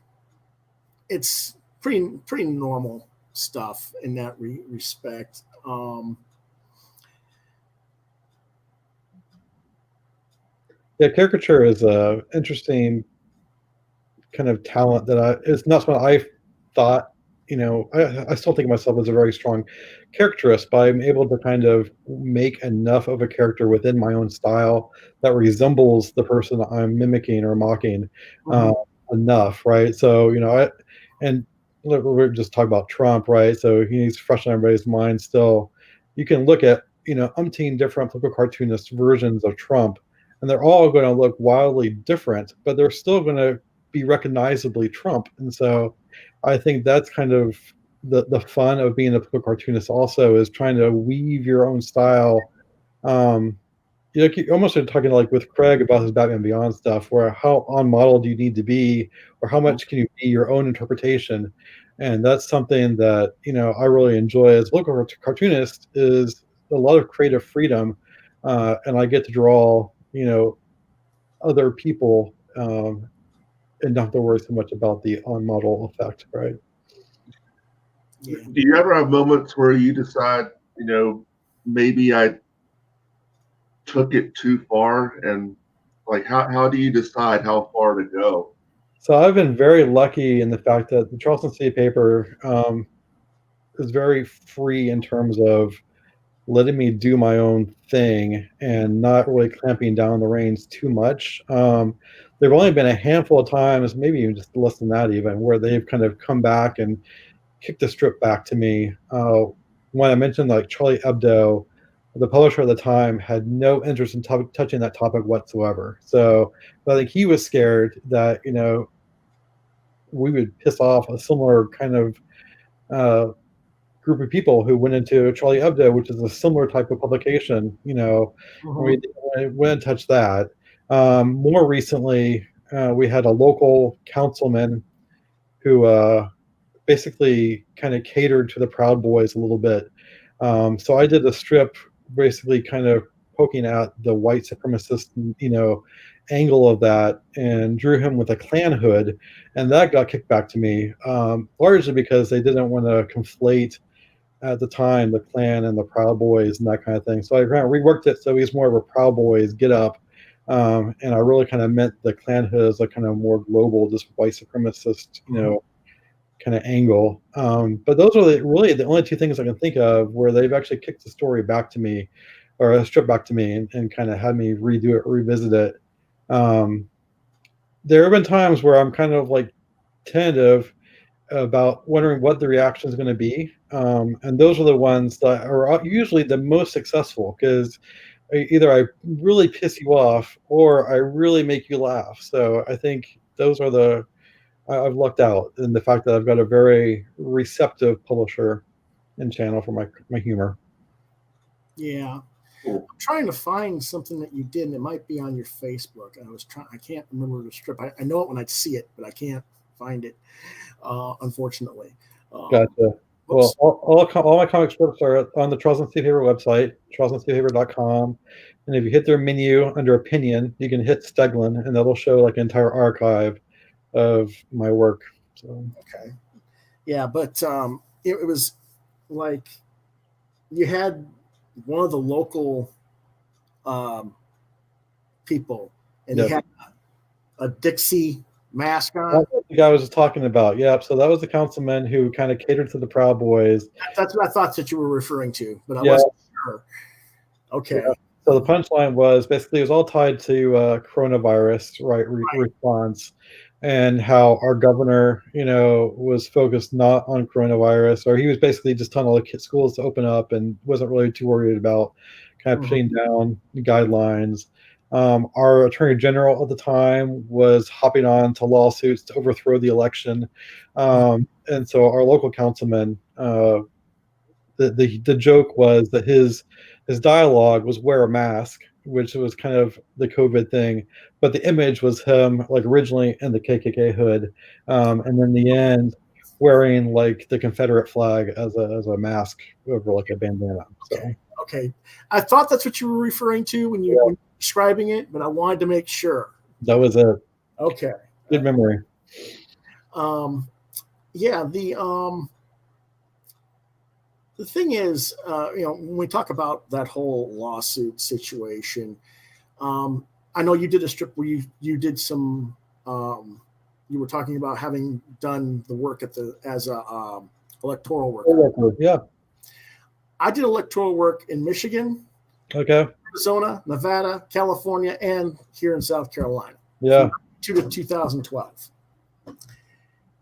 [SPEAKER 1] it's pretty normal stuff in that respect.
[SPEAKER 4] Yeah, caricature is a interesting kind of talent that it's not something I thought. I still think of myself as a very strong caricaturist, but I'm able to kind of make enough of a character within my own style that resembles the person I'm mimicking or mocking enough, right? So, and we're just talking about Trump, right? So he's fresh on everybody's mind still. You can look at, umpteen different political cartoonist versions of Trump, and they're all going to look wildly different, but they're still going to be recognizably Trump. And so I think that's kind of the fun of being a political cartoonist also, is trying to weave your own style. You almost are talking like with Craig about his Batman Beyond stuff, where how on model do you need to be, or how much can you be your own interpretation? And that's something that, I really enjoy as a local cartoonist, is a lot of creative freedom. And I get to draw, other people, and not have to worry so much about the on model effect, right?
[SPEAKER 2] Yeah. Do you ever have moments where you decide, maybe I took it too far, and like how do you decide how far to go?
[SPEAKER 4] So I've been very lucky in the fact that the Charleston City paper is very free in terms of letting me do my own thing and not really clamping down the reins too much. There've only been a handful of times, maybe even just less than that even, where they've kind of come back and kicked the strip back to me. When I mentioned like Charlie Hebdo, the publisher at the time had no interest in touching that topic whatsoever. So I think he was scared that, we would piss off a similar kind of group of people who went into Charlie Hebdo, which is a similar type of publication. We wouldn't touch that. More recently, we had a local councilman who basically kind of catered to the Proud Boys a little bit. So I did a strip basically kind of poking at the white supremacist, angle of that, and drew him with a Klan hood, and that got kicked back to me, largely because they didn't want to conflate at the time the Klan and the Proud Boys and that kind of thing. So I kind of reworked it so he's more of a Proud Boys get up, and I really kind of meant the Klan hood as a kind of more global, just white supremacist, kind of angle. But those are really the only two things I can think of where they've actually kicked the story back to me, or a strip back to me, and kind of had me redo it, revisit it. There have been times where I'm kind of like tentative about wondering what the reaction is going to be. And those are the ones that are usually the most successful, because either I really piss you off or I really make you laugh. So I think those are I've lucked out in the fact that I've got a very receptive publisher and channel for my humor.
[SPEAKER 1] Yeah. I'm trying to find something that you did, and it might be on your Facebook. I can't remember the strip. I know it when I see it, but I can't find it, unfortunately.
[SPEAKER 4] Gotcha. Well, all my comic strips are on the Charles and Steve Haber website, charlesandstevehaber.com. And if you hit their menu under opinion, you can hit Stegelin, and that'll show like an entire archive of my work. So
[SPEAKER 1] okay. Yeah, but it was like you had one of the local people, and he had a Dixie mask on.
[SPEAKER 4] That's what the guy was just talking about. Yeah, so that was the councilman who kind of catered to the Proud Boys.
[SPEAKER 1] That's what I thought that you were referring to, but I wasn't sure. Okay.
[SPEAKER 4] Yeah. So the punchline was basically it was all tied to coronavirus, right? Response, and how our governor, was focused not on coronavirus, or he was basically just telling all the schools to open up and wasn't really too worried about kind of putting down guidelines. Our attorney general at the time was hopping on to lawsuits to overthrow the election, and so our local councilman, the joke was that his dialogue was wear a mask, which was kind of the COVID thing, but the image was him like originally in the KKK hood, and then the end wearing like the Confederate flag as a mask over like a bandana. So
[SPEAKER 1] okay. I thought that's what you were referring to when you were describing it, but I wanted to make sure.
[SPEAKER 4] That was it.
[SPEAKER 1] Okay.
[SPEAKER 4] Good memory.
[SPEAKER 1] The thing is, when we talk about that whole lawsuit situation, I know you did a strip where you did some. You were talking about having done the work as a electoral worker.
[SPEAKER 4] Yeah.
[SPEAKER 1] I did electoral work in Michigan, Arizona, Nevada, California, and here in South Carolina.
[SPEAKER 4] Yeah.
[SPEAKER 1] From 2012.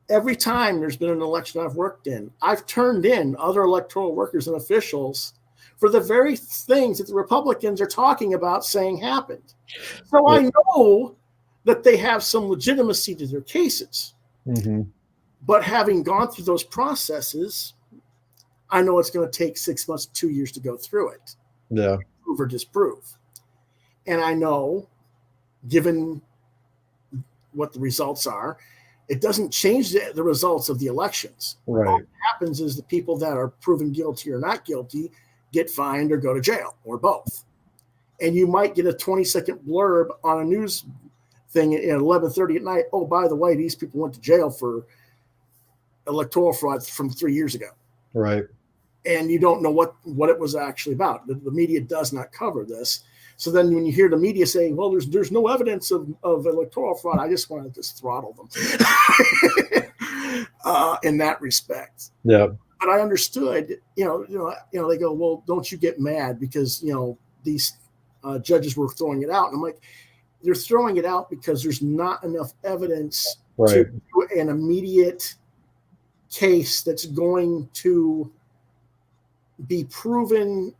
[SPEAKER 1] Every time there's been an election I've worked in, I've turned in other electoral workers and officials for the very things that the Republicans are talking about saying happened. So I know that they have some legitimacy to their cases. Mm-hmm. But having gone through those processes, I know it's going to take 6 months, 2 years to go through it.
[SPEAKER 4] Yeah.
[SPEAKER 1] Prove or disprove. And I know, given what the results are, it doesn't change the results of the elections.
[SPEAKER 4] Right.
[SPEAKER 1] What happens is the people that are proven guilty or not guilty get fined or go to jail, or both. And you might get a 20-second blurb on a news thing at 11:30 at night. Oh, by the way, these people went to jail for electoral fraud from 3 years ago.
[SPEAKER 4] Right.
[SPEAKER 1] And you don't know what it was actually about. The media does not cover this. So then when you hear the media saying, well, there's no evidence of electoral fraud, I just want to just throttle them in that respect.
[SPEAKER 4] Yeah.
[SPEAKER 1] But I understood, they go, well, don't you get mad because, these judges were throwing it out. And I'm like, they're throwing it out because there's not enough evidence to do an immediate case that's going to be proven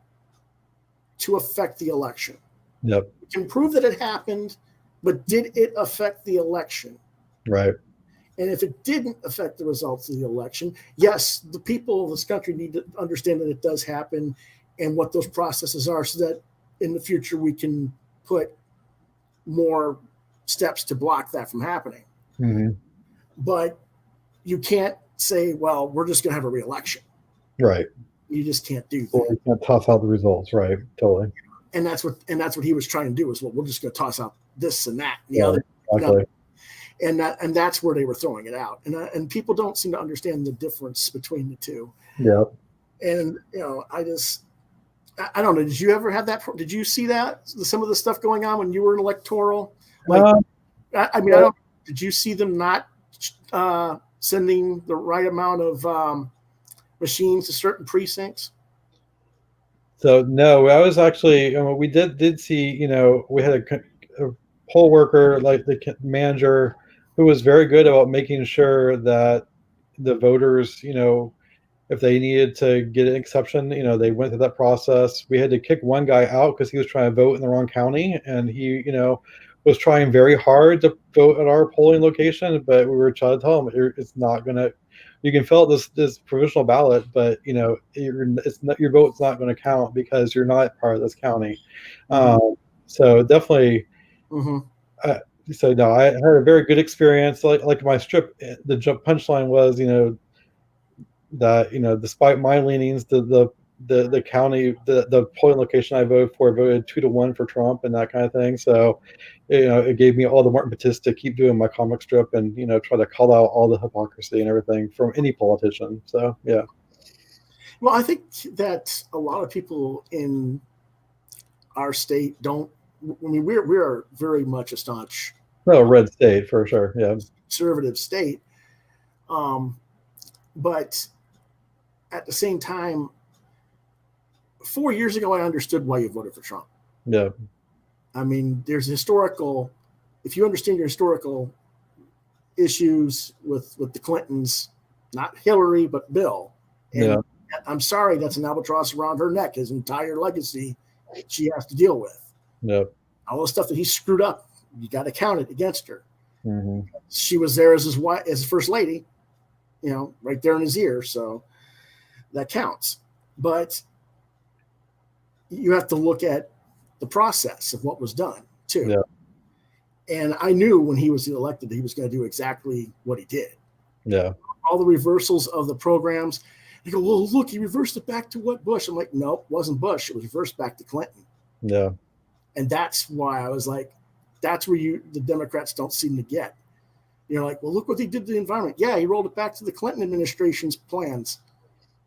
[SPEAKER 1] to affect the election.
[SPEAKER 4] Yep.
[SPEAKER 1] You can prove that it happened, but did it affect the election?
[SPEAKER 4] Right.
[SPEAKER 1] And if it didn't affect the results of the election, yes, the people of this country need to understand that it does happen and what those processes are so that in the future we can put more steps to block that from happening.
[SPEAKER 4] Mm-hmm.
[SPEAKER 1] But you can't say, well, we're just going to have a re-election.
[SPEAKER 4] Right.
[SPEAKER 1] You just can't do
[SPEAKER 4] Or
[SPEAKER 1] that.
[SPEAKER 4] you can't toss out the results. Right. Totally.
[SPEAKER 1] And that's what he was trying to do is, well, we're just going to toss out this and that and the
[SPEAKER 4] Yeah,
[SPEAKER 1] other.
[SPEAKER 4] exactly.
[SPEAKER 1] And that's where they were throwing it out. And people don't seem to understand the difference between the two.
[SPEAKER 4] Yeah.
[SPEAKER 1] And, I don't know. Did you ever have that? Did you see that? Some of the stuff going on when you were in electoral? Did you see them not sending the right amount of machines to certain precincts?
[SPEAKER 4] So no, I was actually, we did see, we had a poll worker, like the manager, who was very good about making sure that the voters, if they needed to get an exception, they went through that process. We had to kick one guy out because he was trying to vote in the wrong county, and he, was trying very hard to vote at our polling location, but we were trying to tell him it's not gonna. You can fill out this provisional ballot, but your vote's not going to count because you're not part of this county.
[SPEAKER 1] Mm-hmm.
[SPEAKER 4] So definitely.
[SPEAKER 1] Mm-hmm.
[SPEAKER 4] So no, I had a very good experience. Like my strip, the punchline was, that despite my leanings, the county, the polling location I voted 2-1 for Trump and that kind of thing. So it gave me all the more impetus to keep doing my comic strip and try to call out all the hypocrisy and everything from any politician. So yeah.
[SPEAKER 1] Well, I think that a lot of people in our state don't. I mean, we're very much a staunch,
[SPEAKER 4] red state for sure. Yeah,
[SPEAKER 1] conservative state. But at the same time, 4 years ago, I understood why you voted for Trump.
[SPEAKER 4] Yeah.
[SPEAKER 1] I mean, there's historical. If you understand your historical issues with the Clintons, not Hillary but Bill, and
[SPEAKER 4] yeah.
[SPEAKER 1] I'm sorry, that's an albatross around her neck. His entire legacy, she has to deal with.
[SPEAKER 4] Yeah.
[SPEAKER 1] All the stuff that he screwed up, you got to count it against her.
[SPEAKER 4] Mm-hmm.
[SPEAKER 1] She was there as his wife, as first lady, right there in his ear, so that counts. But you have to look at the process of what was done too.
[SPEAKER 4] Yeah.
[SPEAKER 1] And I knew when he was elected that he was going to do exactly what he did.
[SPEAKER 4] Yeah.
[SPEAKER 1] All the reversals of the programs. They go, well, look, he reversed it back to what Bush? I'm like, nope, it wasn't Bush. It was reversed back to Clinton.
[SPEAKER 4] Yeah.
[SPEAKER 1] And that's why I was like, that's where the Democrats don't seem to get. Like, well, look what he did to the environment. Yeah, he rolled it back to the Clinton administration's plans.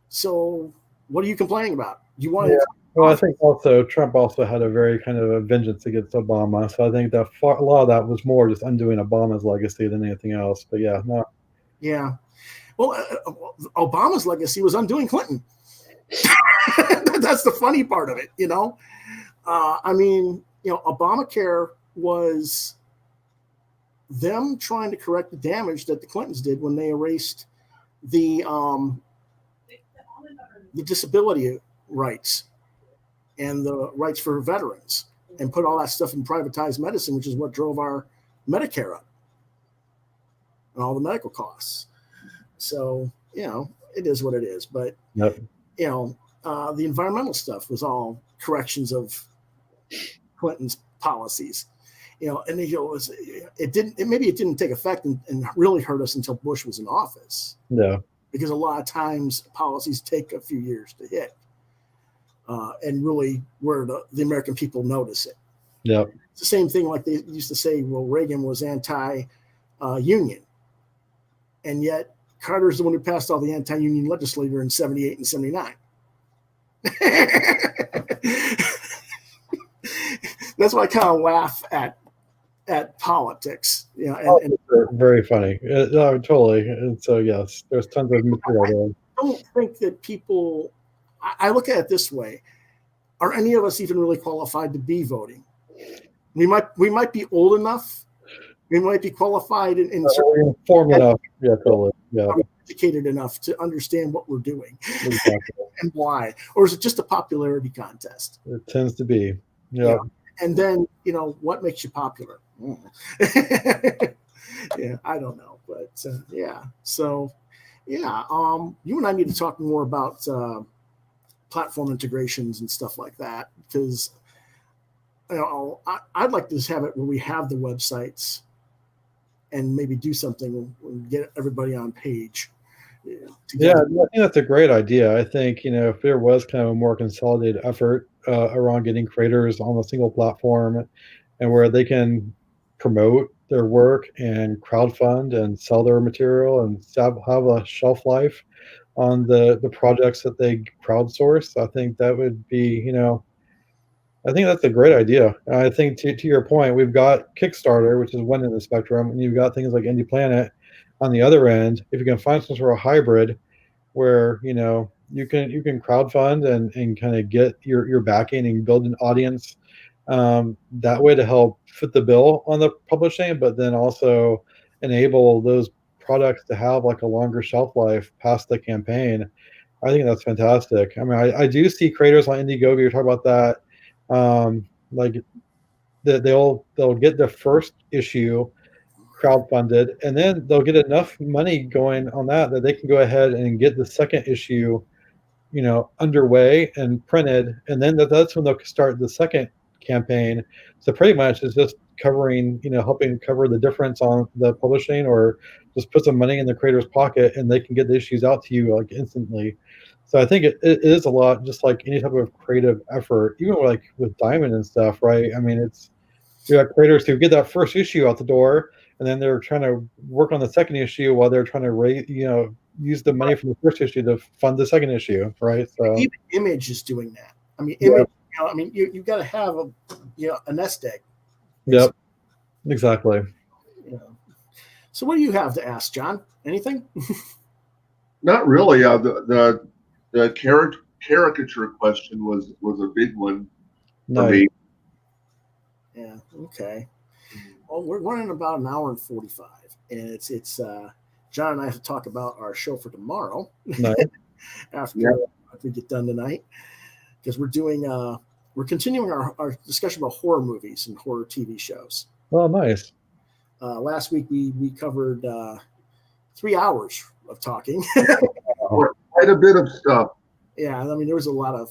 [SPEAKER 1] So what are you complaining about? You want to?
[SPEAKER 4] Well, I think also Trump also had a very kind of a vengeance against Obama. So I think that a lot of that was more just undoing Obama's legacy than anything else. But yeah, no.
[SPEAKER 1] Yeah. Well, Obama's legacy was undoing Clinton. That's the funny part of it, I mean, Obamacare was them trying to correct the damage that the Clintons did when they erased the disability rights and the rights for veterans and put all that stuff in privatized medicine, which is what drove our Medicare up and all the medical costs. So, it is what it is. But,
[SPEAKER 4] yep.
[SPEAKER 1] The environmental stuff was all corrections of Clinton's policies, and it didn't take effect and really hurt us until Bush was in office.
[SPEAKER 4] Yeah.
[SPEAKER 1] Because a lot of times policies take a few years to hit and really where the American people notice it.
[SPEAKER 4] Yeah.
[SPEAKER 1] It's the same thing like they used to say, well, Reagan was anti-union. And yet Carter's the one who passed all the anti-union legislature in 78 and 79. That's why I kind of laugh at politics. And
[SPEAKER 4] very funny. Totally. And so, yes, there's tons of material there.
[SPEAKER 1] I don't think that people, I look at it this way. Are any of us even really qualified to be voting? We might be old enough. We might be qualified in
[SPEAKER 4] informed enough. Yeah, totally. Yeah.
[SPEAKER 1] Educated enough to understand what we're doing.
[SPEAKER 4] Exactly.
[SPEAKER 1] And why. Or is it just a popularity contest?
[SPEAKER 4] It tends to be. Yeah.
[SPEAKER 1] And then, what makes you popular? Yeah, I don't know. But yeah. So, yeah, you and I need to talk more about platform integrations and stuff like that, because I'd like to just have it where we have the websites and maybe do something and get everybody on page.
[SPEAKER 4] Yeah, I think that's a great idea. I think, if there was kind of a more consolidated effort around getting creators on a single platform and where they can promote their work and crowdfund and sell their material and have a shelf life on the projects that they crowdsource, I think that would be, I think that's a great idea. I think to your point, we've got Kickstarter, which is one end of the spectrum, and you've got things like Indie Planet on the other end. If you can find some sort of hybrid where you can crowdfund and kind of get your backing and build an audience that way to help fit the bill on the publishing, but then also enable those products to have like a longer shelf life past the campaign. I think that's fantastic. I mean, I do see creators on Indiegogo. You're talking about that. Like they'll get the first issue crowdfunded, and then they'll get enough money going on that they can go ahead and get the second issue, underway and printed, and then that's when they'll start the second campaign. So pretty much it's just covering, helping cover the difference on the publishing, or just put some money in the creator's pocket, and they can get the issues out to you like instantly. So I think it is a lot, just like any type of creative effort, even like with Diamond and stuff, right? I mean, you have creators who get that first issue out the door, and then they're trying to work on the second issue while they're trying to use the money from the first issue to fund the second issue, right? So
[SPEAKER 1] even Image is doing that. I mean,
[SPEAKER 4] Yeah.
[SPEAKER 1] Image. You've got to have a nest egg.
[SPEAKER 4] Yep, exactly.
[SPEAKER 1] So what do you have to ask, John? Anything?
[SPEAKER 2] Not really. The caricature question was a big one for
[SPEAKER 4] Nice.
[SPEAKER 2] me.
[SPEAKER 1] Yeah. Okay. Well, we're running about an hour and 45, and it's John and I have to talk about our show for tomorrow
[SPEAKER 4] Nice.
[SPEAKER 1] after we get done tonight, because we're continuing our discussion about horror movies and horror TV shows.
[SPEAKER 4] Oh, nice.
[SPEAKER 1] Last week we covered 3 hours of talking.
[SPEAKER 2] Quite a bit of stuff.
[SPEAKER 1] Yeah, I mean there was a lot of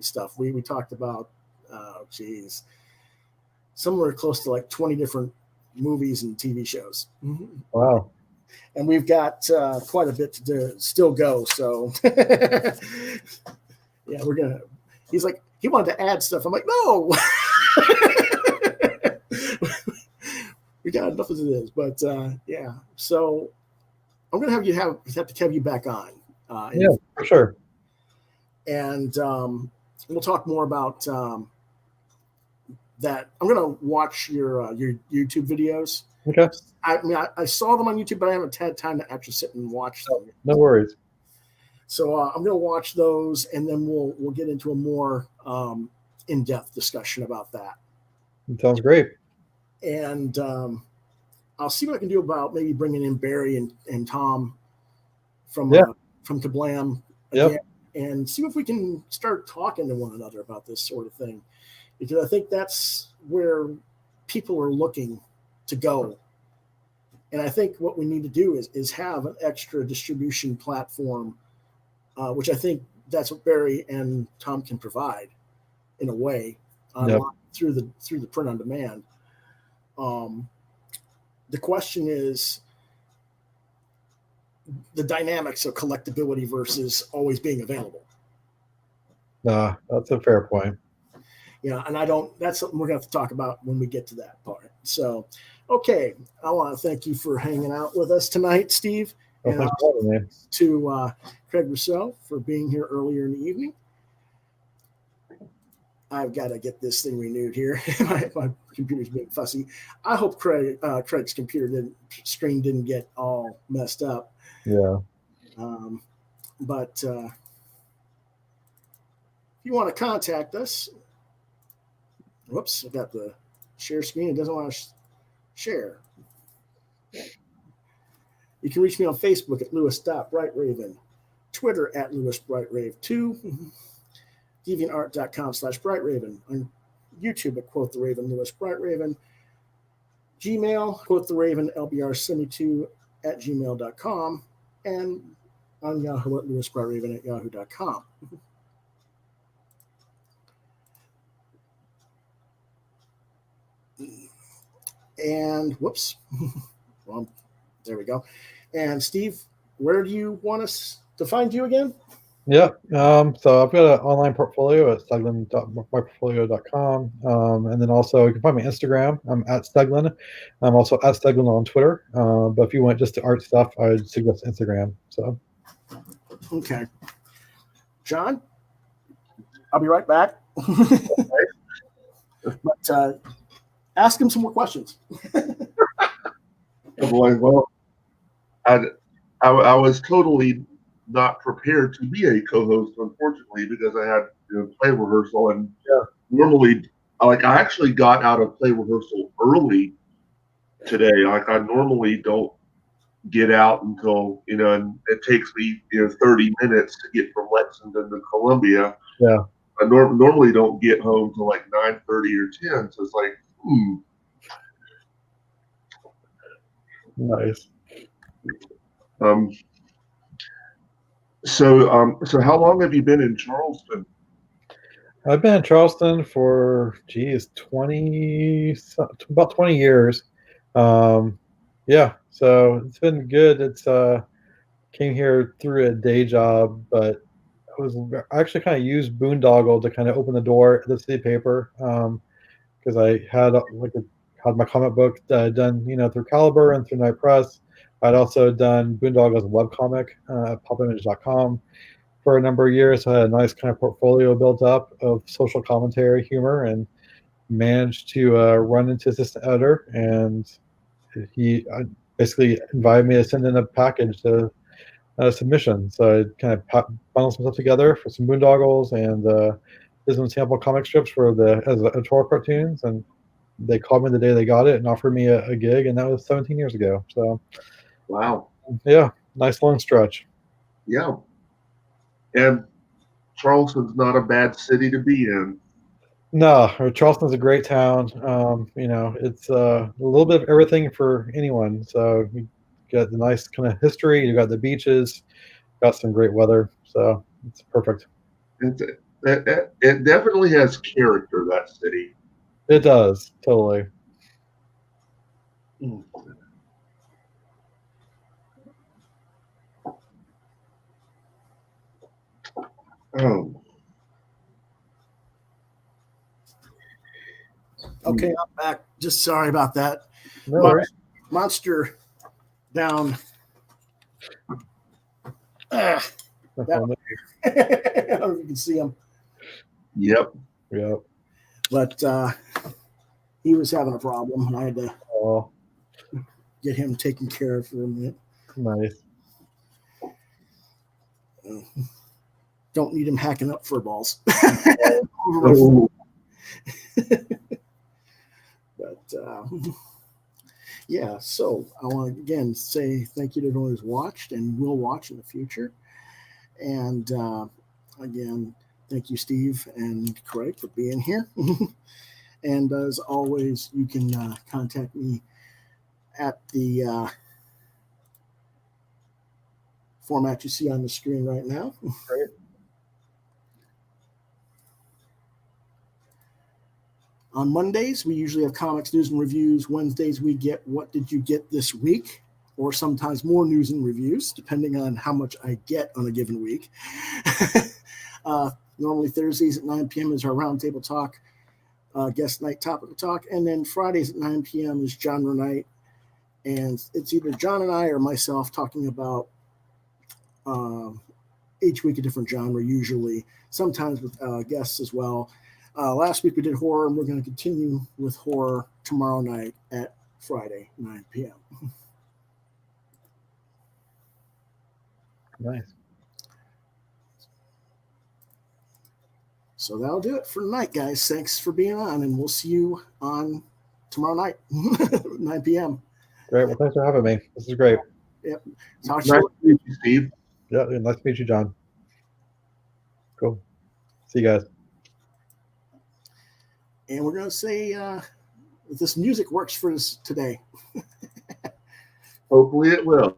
[SPEAKER 1] stuff. We talked about somewhere close to like 20 different movies and TV shows.
[SPEAKER 4] Wow.
[SPEAKER 1] And we've got quite a bit to still go. So yeah, he's like, he wanted to add stuff. I'm like, no, we got enough as it is. But yeah, so I'm going to have to have you back on.
[SPEAKER 4] Yeah, for sure.
[SPEAKER 1] And we'll talk more about that. I'm going to watch your YouTube videos.
[SPEAKER 4] Okay.
[SPEAKER 1] I mean, I saw them on YouTube, but I haven't had time to actually sit and watch them.
[SPEAKER 4] No worries.
[SPEAKER 1] So I'm going to watch those, and then we'll get into a more in-depth discussion about that.
[SPEAKER 4] It sounds great.
[SPEAKER 1] And I'll see what I can do about maybe bringing in Barry and Tom from Kablam again, and see if we can start talking to one another about this sort of thing, because I think that's where people are looking to go. And I think what we need to do is have an extra distribution platform, which I think that's what Barry and Tom can provide in a way through the print on demand. The question is the dynamics of collectability versus always being available.
[SPEAKER 4] That's a fair point.
[SPEAKER 1] Yeah, and that's something we're going to have to talk about when we get to that part. So, okay, I want to thank you for hanging out with us tonight, Steve.
[SPEAKER 4] Well,
[SPEAKER 1] and
[SPEAKER 4] thanks for having me.
[SPEAKER 1] to CRAIG ROUSSEAU for being here earlier in the evening. I've got to get this thing renewed here. my computer's being fussy. I hope Craig's screen didn't get all messed up.
[SPEAKER 4] Yeah.
[SPEAKER 1] But if you want to contact us, whoops, I got the share screen. It doesn't want to share. You can reach me on Facebook at Lewis.BrightRaven, Twitter at LewisBrightRave2, DeviantArt.com/BrightRaven, on YouTube at Quoth the Raven, Lewis Brightraven, Gmail, Quoth the Raven, LBR72 at gmail.com, and on Yahoo at LewisBrightRaven at yahoo.com. And whoops. Well, there we go. And Steve, where do you want us to find you again?
[SPEAKER 4] Yeah. So I've got an online portfolio at stegelin.myportfolio.com. And then also you can find me on Instagram. I'm at Stegelin. I'm also at Stegelin on Twitter. But if you want just the art stuff, I would suggest Instagram. So
[SPEAKER 1] Okay. John, I'll be right back. But ask him some more questions.
[SPEAKER 2] Well, I was totally not prepared to be a co-host, unfortunately, because I had play rehearsal, and normally, I actually got out of play rehearsal early today. Like I normally don't get out until and it takes me 30 minutes to get from Lexington to Columbia.
[SPEAKER 4] Yeah.
[SPEAKER 2] I normally don't get home till like 9:30 or 10. So it's like,
[SPEAKER 4] nice.
[SPEAKER 2] So how long have you been in Charleston?
[SPEAKER 4] I've been in Charleston for about 20 years. Yeah, so it's been good. It's came here through a day job, but I actually kind of used Boondoggle to kind of open the door at the city paper, because I had had my comic book done through Caliber and through Night Press. I'd also done Boondoggle as a webcomic at popimage.com for a number of years. I had a nice kind of portfolio built up of social commentary, humor, and managed to run into assistant editor, and he basically invited me to send in a package to submission. So I kind of bundled some stuff together for some Boondoggles and did some sample comic strips for as editorial cartoons, and they called me the day they got it and offered me a gig, and that was 17 years ago. So
[SPEAKER 2] Wow.
[SPEAKER 4] Yeah, nice long stretch.
[SPEAKER 2] Yeah. And Charleston's not a bad city to be in.
[SPEAKER 4] No, Charleston's a great town. It's a little bit of everything for anyone. So you got the nice kind of history, you got the beaches, got some great weather. So it's perfect.
[SPEAKER 2] It definitely has character, that city.
[SPEAKER 4] It does, totally.
[SPEAKER 2] Oh.
[SPEAKER 1] Okay, I'm back. Just sorry about that.
[SPEAKER 4] No worries.
[SPEAKER 1] Monster down. I don't know if you can see him.
[SPEAKER 2] Yep.
[SPEAKER 1] But he was having a problem, and I had to get him taken care of for a minute.
[SPEAKER 4] Nice.
[SPEAKER 1] Don't need him hacking up fur balls. But yeah, so I want to again say thank you to everyone who's watched and will watch in the future. And again, thank you, Steve and Craig, for being here. And as always, you can contact me at the format you see on the screen right now.
[SPEAKER 4] Great.
[SPEAKER 1] On Mondays, we usually have comics, news, and reviews. Wednesdays, we get What Did You Get This Week? Or sometimes more news and reviews, depending on how much I get on a given week. Normally Thursdays at 9 p.m. is our roundtable talk, guest night topical talk. And then Fridays at 9 p.m. is genre night. And it's either John and I or myself talking about each week a different genre, usually, sometimes with guests as well. Last week we did horror, and we're going to continue with horror tomorrow night at Friday, 9 p.m.
[SPEAKER 4] Nice.
[SPEAKER 1] So that'll do it for tonight, guys. Thanks for being on, and we'll see you on tomorrow night, 9 p.m.
[SPEAKER 4] Great. Well, thanks for having me. This is great.
[SPEAKER 1] Yep.
[SPEAKER 2] Nice to meet you, Steve.
[SPEAKER 4] Yeah, nice to meet you, John. Cool. See you guys.
[SPEAKER 1] And we're going to say if this music works for us today.
[SPEAKER 2] Hopefully it will.